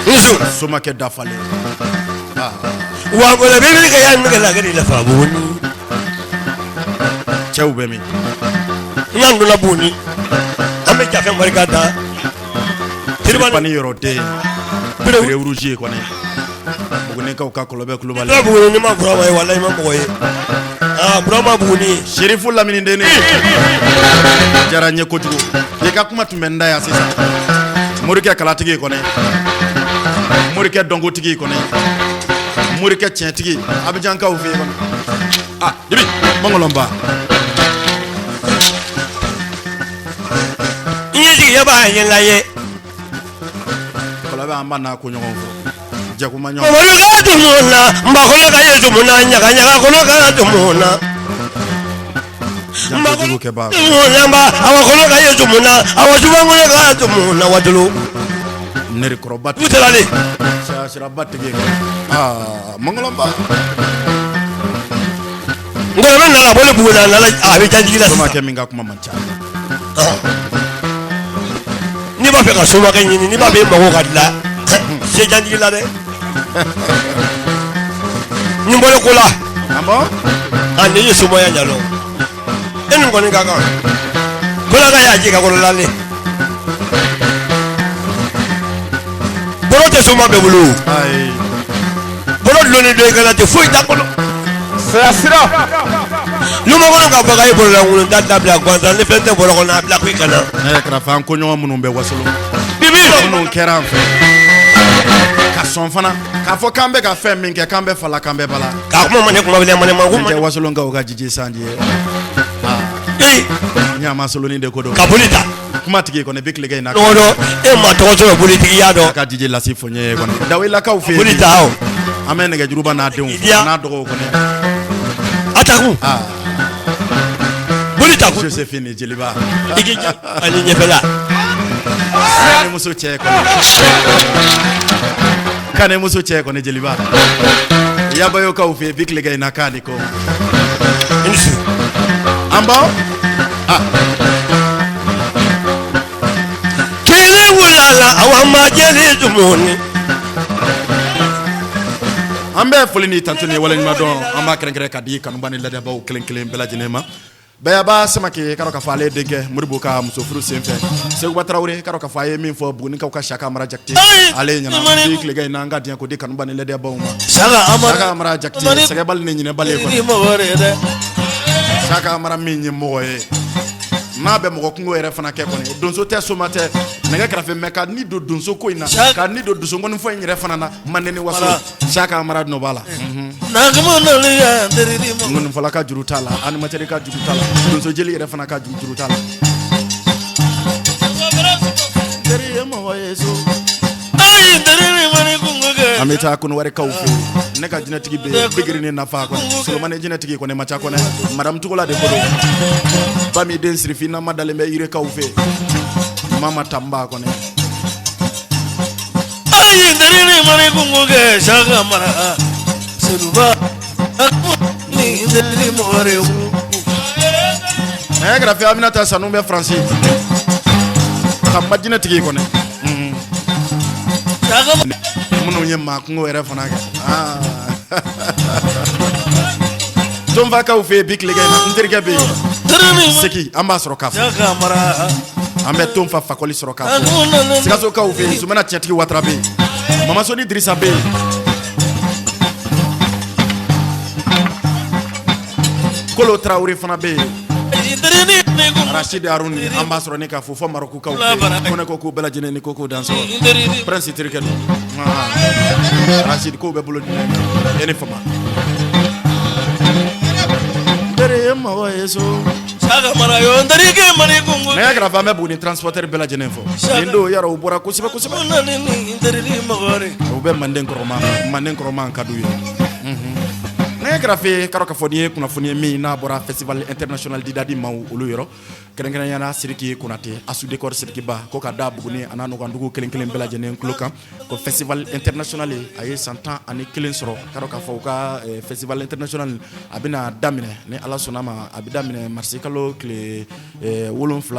niso somakɛ dafalen wa ngɔlɔ bɛ wele ka ya nɛgɛ la gari la fa buguni cɛw bɛ min n'an donna buguni an bɛ jafe barika da tiribani yɔrɔ den bere rouge ye kɔni Bugunikaw ka Kɔlɔbɛ Kulubali la buguni ni ma fura ma ye walahi ma mɔgɔ ye Burama Buguni Sherifu Lamini Dene jara n ye kojugu i ka kuma tun bɛ n da yan sisan morikɛ kalatigi kɔnɛ morikɛ dɔnkotigi kɔnɛ morikɛ tiɲɛtigi abijankaw fɛ yen ah dibi mangolonba ye b'a ye la ye kɔlɔbɛ an b'a n'a ko ɲɔgɔn fɔ jakuma ɲɔgɔn Mɔmɔdu ka tumu na mbakolo ka ye tumu na ɲaga ɲaga kolo ka tumu na jankojugu kɛ b'a namba awa kolo ka ye tumu na awa subangolo ka tumu na wadulu neri kɔrɔba utelale siraba tigi ah mangolonba ngolo na la bole bugula na la abi janjigi la soma kɛ min ka kuma man ca ni b'a fɛ ka soma kɛ ɲini ni b'a fɛ mago ka dilan se janjigi la dɛ ni bɔle ko la a ni ye somaya ɲalɔ e nin kɔni ka kan ko la ka y'a ji ka kɔrɔ lale bolo tɛ soma bɛɛ bolo bolo dulonni dɔ i kana tɛ foyi t'a kɔnɔ sira numu kɔnɔ ka fɔ k'a ye bololankolon ta dabila gansan ni fɛn tɛ bɔlɔ kɔnɔ a bila ko i kana ne yɛrɛ kɛrɛfɛ an koɲɔgɔn minnu bɛ wasolo bibi minnu kɛra an fɛ ka sɔn fana k'a fɔ k'an bɛ ka fɛn min kɛ k'an bɛ fala k'an bɛ bala k'a kuma ma ne kuma bɛ ma ko n tɛ wasolon ka o ka jiji sanji ye ɲama soloni de ko don ka boli ta kuma tigi kɔni bi tilegɛ in na dɔgɔ dɔ e ma tɔgɔ sɔrɔ bolitigiya dɔn ka jiji lasi fɔ n ye kɔni dawelakaw fɛ boli ta o an bɛ nɛgɛjuruba n'a denw n'a dɔgɔw kɔni Ataku boli ta Josephine Jeliba igi ani ɲɛfɛla kane muso cɛ kɔni Jeliba yabayokaw fɛ bi tilegɛ in na k'a ni ko an ba kele wulala awa ma jeli dumuni an bɛ foli ni tanto ni waleɲuman dɔn an b'a kɛrɛnkɛrɛn ka di kanuba ni ladabaaw kelen kelen bɛɛ lajɛlen ma Bayaba Samake k'a dɔn k'a fɔ ale denkɛ Modibo ka muso furu senfɛ Seguba Tarawele k'a dɔn k'a fɔ a ye min fɔ Bugunikaw ka Saka Amara Jakite ale ɲɛna bi tilegɛ in na an ka diɲɛ ko di kanuba ni ladabaaw ma Saka Amara Jakite sɛgɛbali ni ɲinɛbali ye kɔni Saka Amara min ye mɔgɔ ye n'a bɛ mɔgɔ kungo yɛrɛ fana kɛ kɔni donso tɛ soma tɛ nɛgɛ kɛrɛfɛ mɛ ka ni don donso ko in na ka ni don donsokɔnifɔ in yɛrɛ fana na mande ni waso Saka Amara nɔ b'a la ŋɔnifɔla ka juru t'a la animatɛri ka juru t'a la donso jeli yɛrɛ fana ka juru t'a la an bɛ taa Konowari-kaw fɛ ne ka jinɛtigi bɛ bigiri ni nafa kɔni Solomani jinɛtigi kɔni ma ca kɔnɛ Madame Tugola de ko don ba min den sirifin nama dalen bɛ Yirekaw fɛ Mama Tamba kɔni Saka Amara Seduba ni deli more kɛrɛfɛ Aminata Sanu bɛ Faransi ka ma jinɛtigi kɔni minnu ye maa kungo yɛrɛ fana kɛ Tonfakaw fɛ bi tilegɛ in na n terikɛ bɛ yen Seki an b'a sɔrɔ k'a fɔ an bɛ Tonfa fakɔli sɔrɔ k'a fɔ Sikasokaw fɛ yen Zumana Tiɲɛtigi Watara bɛ yen Mamasoni Dirisa bɛ yen Kolo Tarawele fana bɛ yen Rashid Aruni an b'a sɔrɔ ne k'a fɔ Marokukaw ko ne ko k'u bɛɛ lajɛlen ni ko k'u dansɔrɔ Prince terikɛ don Rashid k'u bɛ bolo di e ni fama Saka Amara yo ndarike mani kungu ne kɛrɛfɛ an bɛ Buguni transporteur bɛɛ lajɛlen fɔ nin don yɔrɔ u bɔra kosɛbɛ kosɛbɛ u bɛ Manden kɔrɔman ka d'u ye ne kɛrɛfɛ k'a dɔn k'a fɔ nin ye kunnafoni ye min n'a bɔra festival international d'Idadi maaw olu yɔrɔ kɛrɛnkɛrɛnyana Sidiki Konate Asu Dekor Sidikiba ko ka da Buguni a n'a nɔgɔndugu kelen kelen bɛɛ lajɛlen tulo kan ko festival international a ye san 11 sɔrɔ k'a dɔn k'a fɔ u ka festival international a bɛna daminɛ ni Ala sɔnna ma a bɛ daminɛ marisi kalo tile 7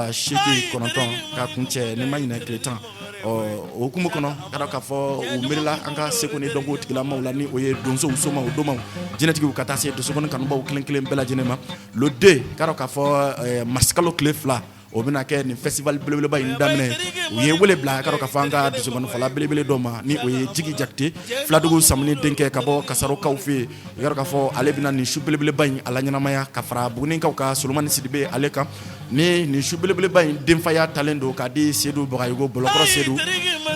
8 9 k'a kun cɛ ni ma ɲinɛ tile 10 o hukumu kɔnɔ k'a dɔn k'a fɔ u miirila an ka seko ni dɔnko tigilamaw la ni o ye donsow somaw domaw jinɛtigiw ka taa se dosokɔni kanubaw kelen kelen bɛɛ lajɛlen ma le 2 k'a dɔn k'a fɔ marisi kalo tile 2 o bɛna kɛ nin festival belebeleba in daminɛ u ye wele bila ka ka fɔ an ka dusukɔnɔ fɔla belebele dɔ ma ni o ye Jigi Jakite Filadugu Samuni denkɛ ka bɔ Kasarokaw fɛ yen ka fɔ ale bɛna nin su belebeleba in ala ɲɛnamaya ka fara Bugunikaw ka Solomani Sidibe ale kan ni nin su belebeleba in denfaya talen don k'a di Seydou Bagayogo Bolokɔrɔ Seydou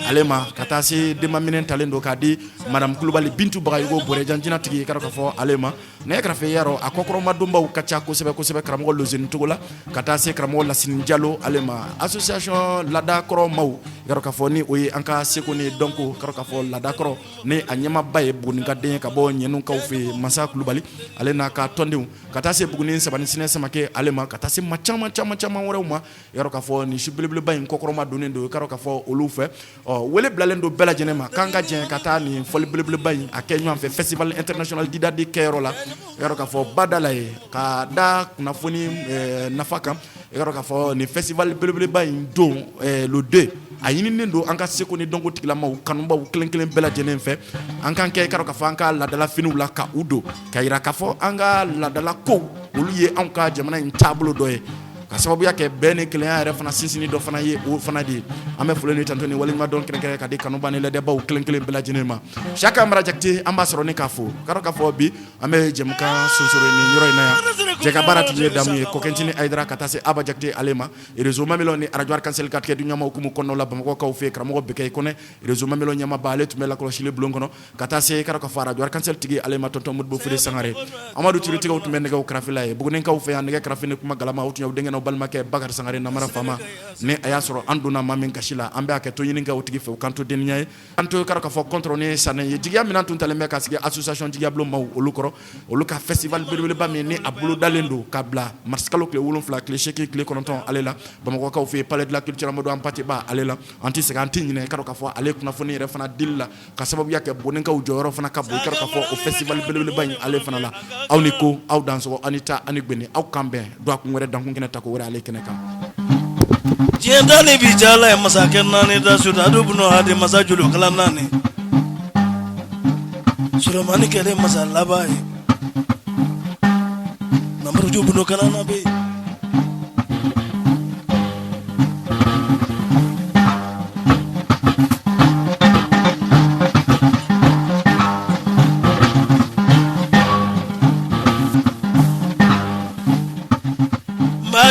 ale ma ka taa se denmaminɛ talen don k'a di Madame Kulubali Bintu Bagayogo Bɔrɛjanjina tigi ka fɔ ale ma ne kɛrɛfɛ yarɔ a kɔkɔrɔma donbaw ka ca kosɛbɛ kosɛbɛ karamɔgɔ Lozeni Togo la ka taa se karamɔgɔ Lasini Jalo ale ma association Ladakɔrɔ maw ka fɔ ni o ye an ka seko ni dɔnko ka fɔ Ladakɔrɔ ni a ɲɛmaba ye Bugunika den ka bɔ Ɲɛnukaw fɛ Masa Kulubali ale n'a ka tɔndenw ka taa se Buguni Sabani Sinɛ Samakɛ ale ma ka taa se ma caman wɛrɛw ma ka fɔ ni su belebeleba in kɔkɔrɔma donnen don ka fɔ olu fɛ wele bilalen don bɛɛ lajɛlen ma k'an ka jɛn ka taa nin fɔli belebeleba in a kɛ ɲɔgɔn fɛ festival international Didadi kɛyɔrɔ la ka fɔ badala ye ka da kunnafoni nafa kan ka fɔ nin festival belebeleba in don le 2 a ɲininen don an ka seko ni dɔnko tigilamaw kanubaw kelen bɛɛ lajɛlen fɛ an kan kɛ ka fɔ an ka ladala finiw la ka u don ka yira ka fɔ an ka ladala kow olu ye an ka jamana in taabolo dɔ ye ka sababuya kɛ bɛɛ ni kelenya yɛrɛ fana sinsini dɔ fana ye o fana de an bɛ foli ni tanto ni walima dɔn kɛrɛnkɛrɛn ka di kanuba ni lɛdɛbaw kelen bɛɛ lajɛlen ma Siyaka Mara Jakite an b'a sɔrɔ ni k'a fɔ ka fɔ bi an bɛ jɛmukan sonsoro ni yɔrɔ in na yan jɛka baara tun ye damu ye Kɔkɛntini Ayidara ka taa se Aba Jakite ale ma réseau Mamilon ni radio Arc-en-Ciel ka tigɛ du ɲama hukumu kɔnɔna la Bamakɔkaw fɛ karamɔgɔ Bɛkɛyi Kɔnɛ réseau Mamilon ɲamaba ale tun bɛ lakɔlɔsili bulon kɔnɔ ka taa se ka fɔ radio Arc-en-Ciel tigi ale ma tonton Modibo Fode Sangare Amadu Turutigiw tun bɛ nɛgɛw karafe ye Bugunikaw fɛ yan nɛgɛ karafe ni kuma galama o tun ye denkɛ balimakɛ Bakari Sangare Namara Fama ni a y'a sɔrɔ an donna maa min kasi la an bɛ a kɛ to ɲini kɛ o tigi fɛ o kan to deniya ye an to ka fɔ contre ni sanɛ ye jigiya min tun talen bɛ ka sigi association jigiya bulon maw olu kɔrɔ olu ka festival belebeleba min ni a bolo dalen don ka bila mars kalo tile 7 tile 8 tile 9 ale la Bamakɔkaw fɛ palais de la culture Amadou Hampâté Bâ ale la an tɛ segin an tɛ ɲinɛ ka fɔ ale kunnafoni yɛrɛ fana dili la ka sababuya kɛ Bonikaw jɔyɔrɔ fana ka bon ka fɔ o festival belebeleba in ale fana la aw ni ko aw dansɔgɔ aw ni ta ani gbeni aw kan bɛn do a kun wɛrɛ dankun kɛnɛ ta ko wɛrɛ ale kɛnɛ kan Jiendani bijala ya masake nani da suda dubuno hadi masajulu kala nani Sulemani kele masalaba yi Namru jubuno kala nabi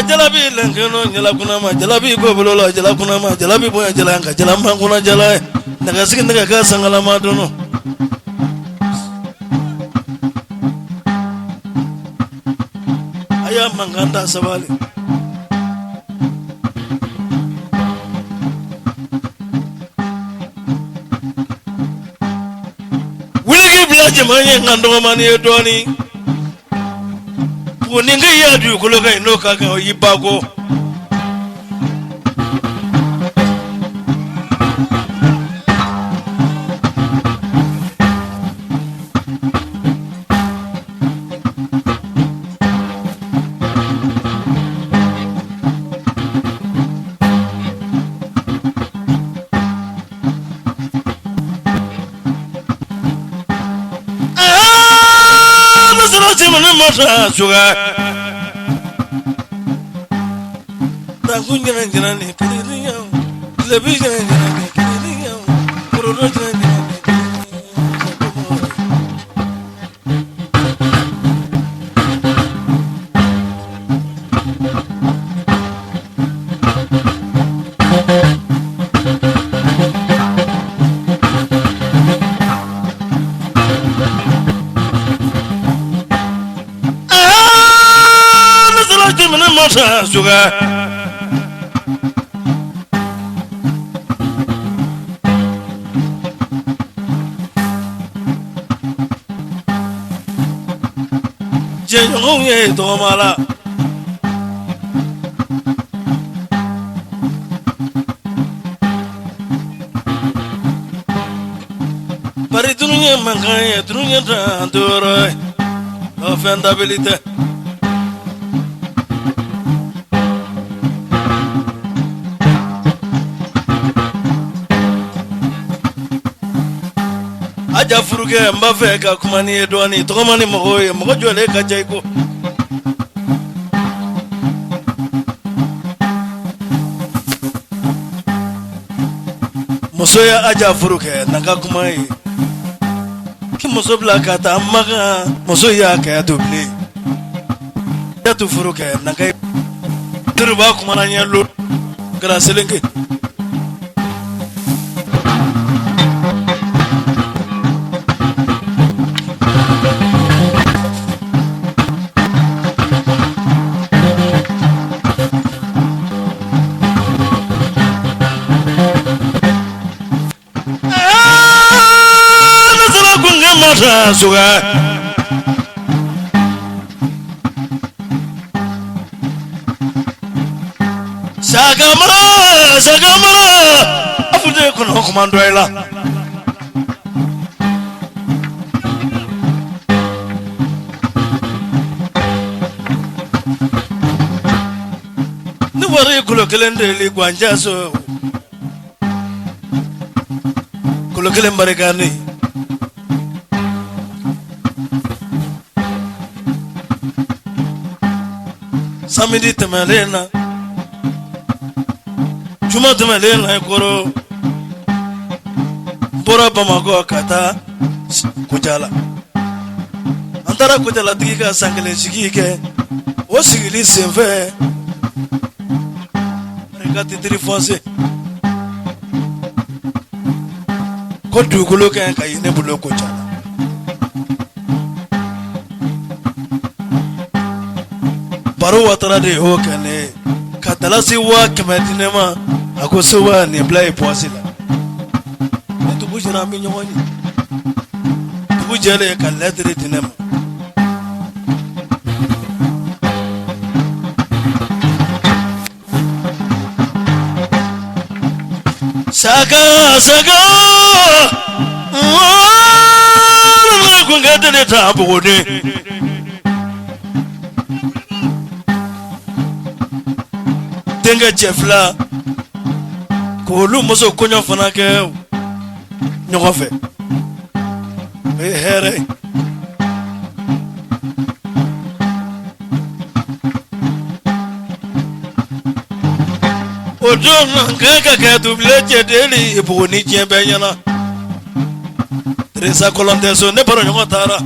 Jalabi lenkeno nyala kuna ma jalabi bobolo la jala kuna ma jalabi boya jala ka jala ma kuna jala daga sikin daga ka sangala ma dono aya manganda sabali wuligi bilaje manye ngando mani edoni Ninga ya du kuloga ino kaka yibago Sugar Tangunjana Janani, Kiriya, Television, Kiriya, Production. Sugar Jenong ye tomala Bari dunia mangkaya dunia tanturai offendability Aja furuge mbafe ka kumani edwani tokomani mogoye mogojole ka jaiko musoya aja furuke nanga kumai ki muso bila ka taa maga muso ya ka dubli ya tu furuke nanga turba kuma na nya lo gara selenge suga sagamara afude kono komando ila ni wari kulo kelende li gwanjaso kulo kelen barekani samedi temelena juma temelena koro bora Bamako kata Kujala antara Kujala diga sangale sigike o sigili senve regati trifonse ko dugulo kan kayine bulo Kujala baro watara de ho kane katalasi wa kamadinema akosowa ne blai posila to bujira mi nyoni to bujale kaladre dinema saga wa kunga de tabone denga chefla ko lu moso konyo fana ke nyogofe here ojon ngaka ka double chedeli iboni chembe yana Teresa Colondeso ne baro nyotara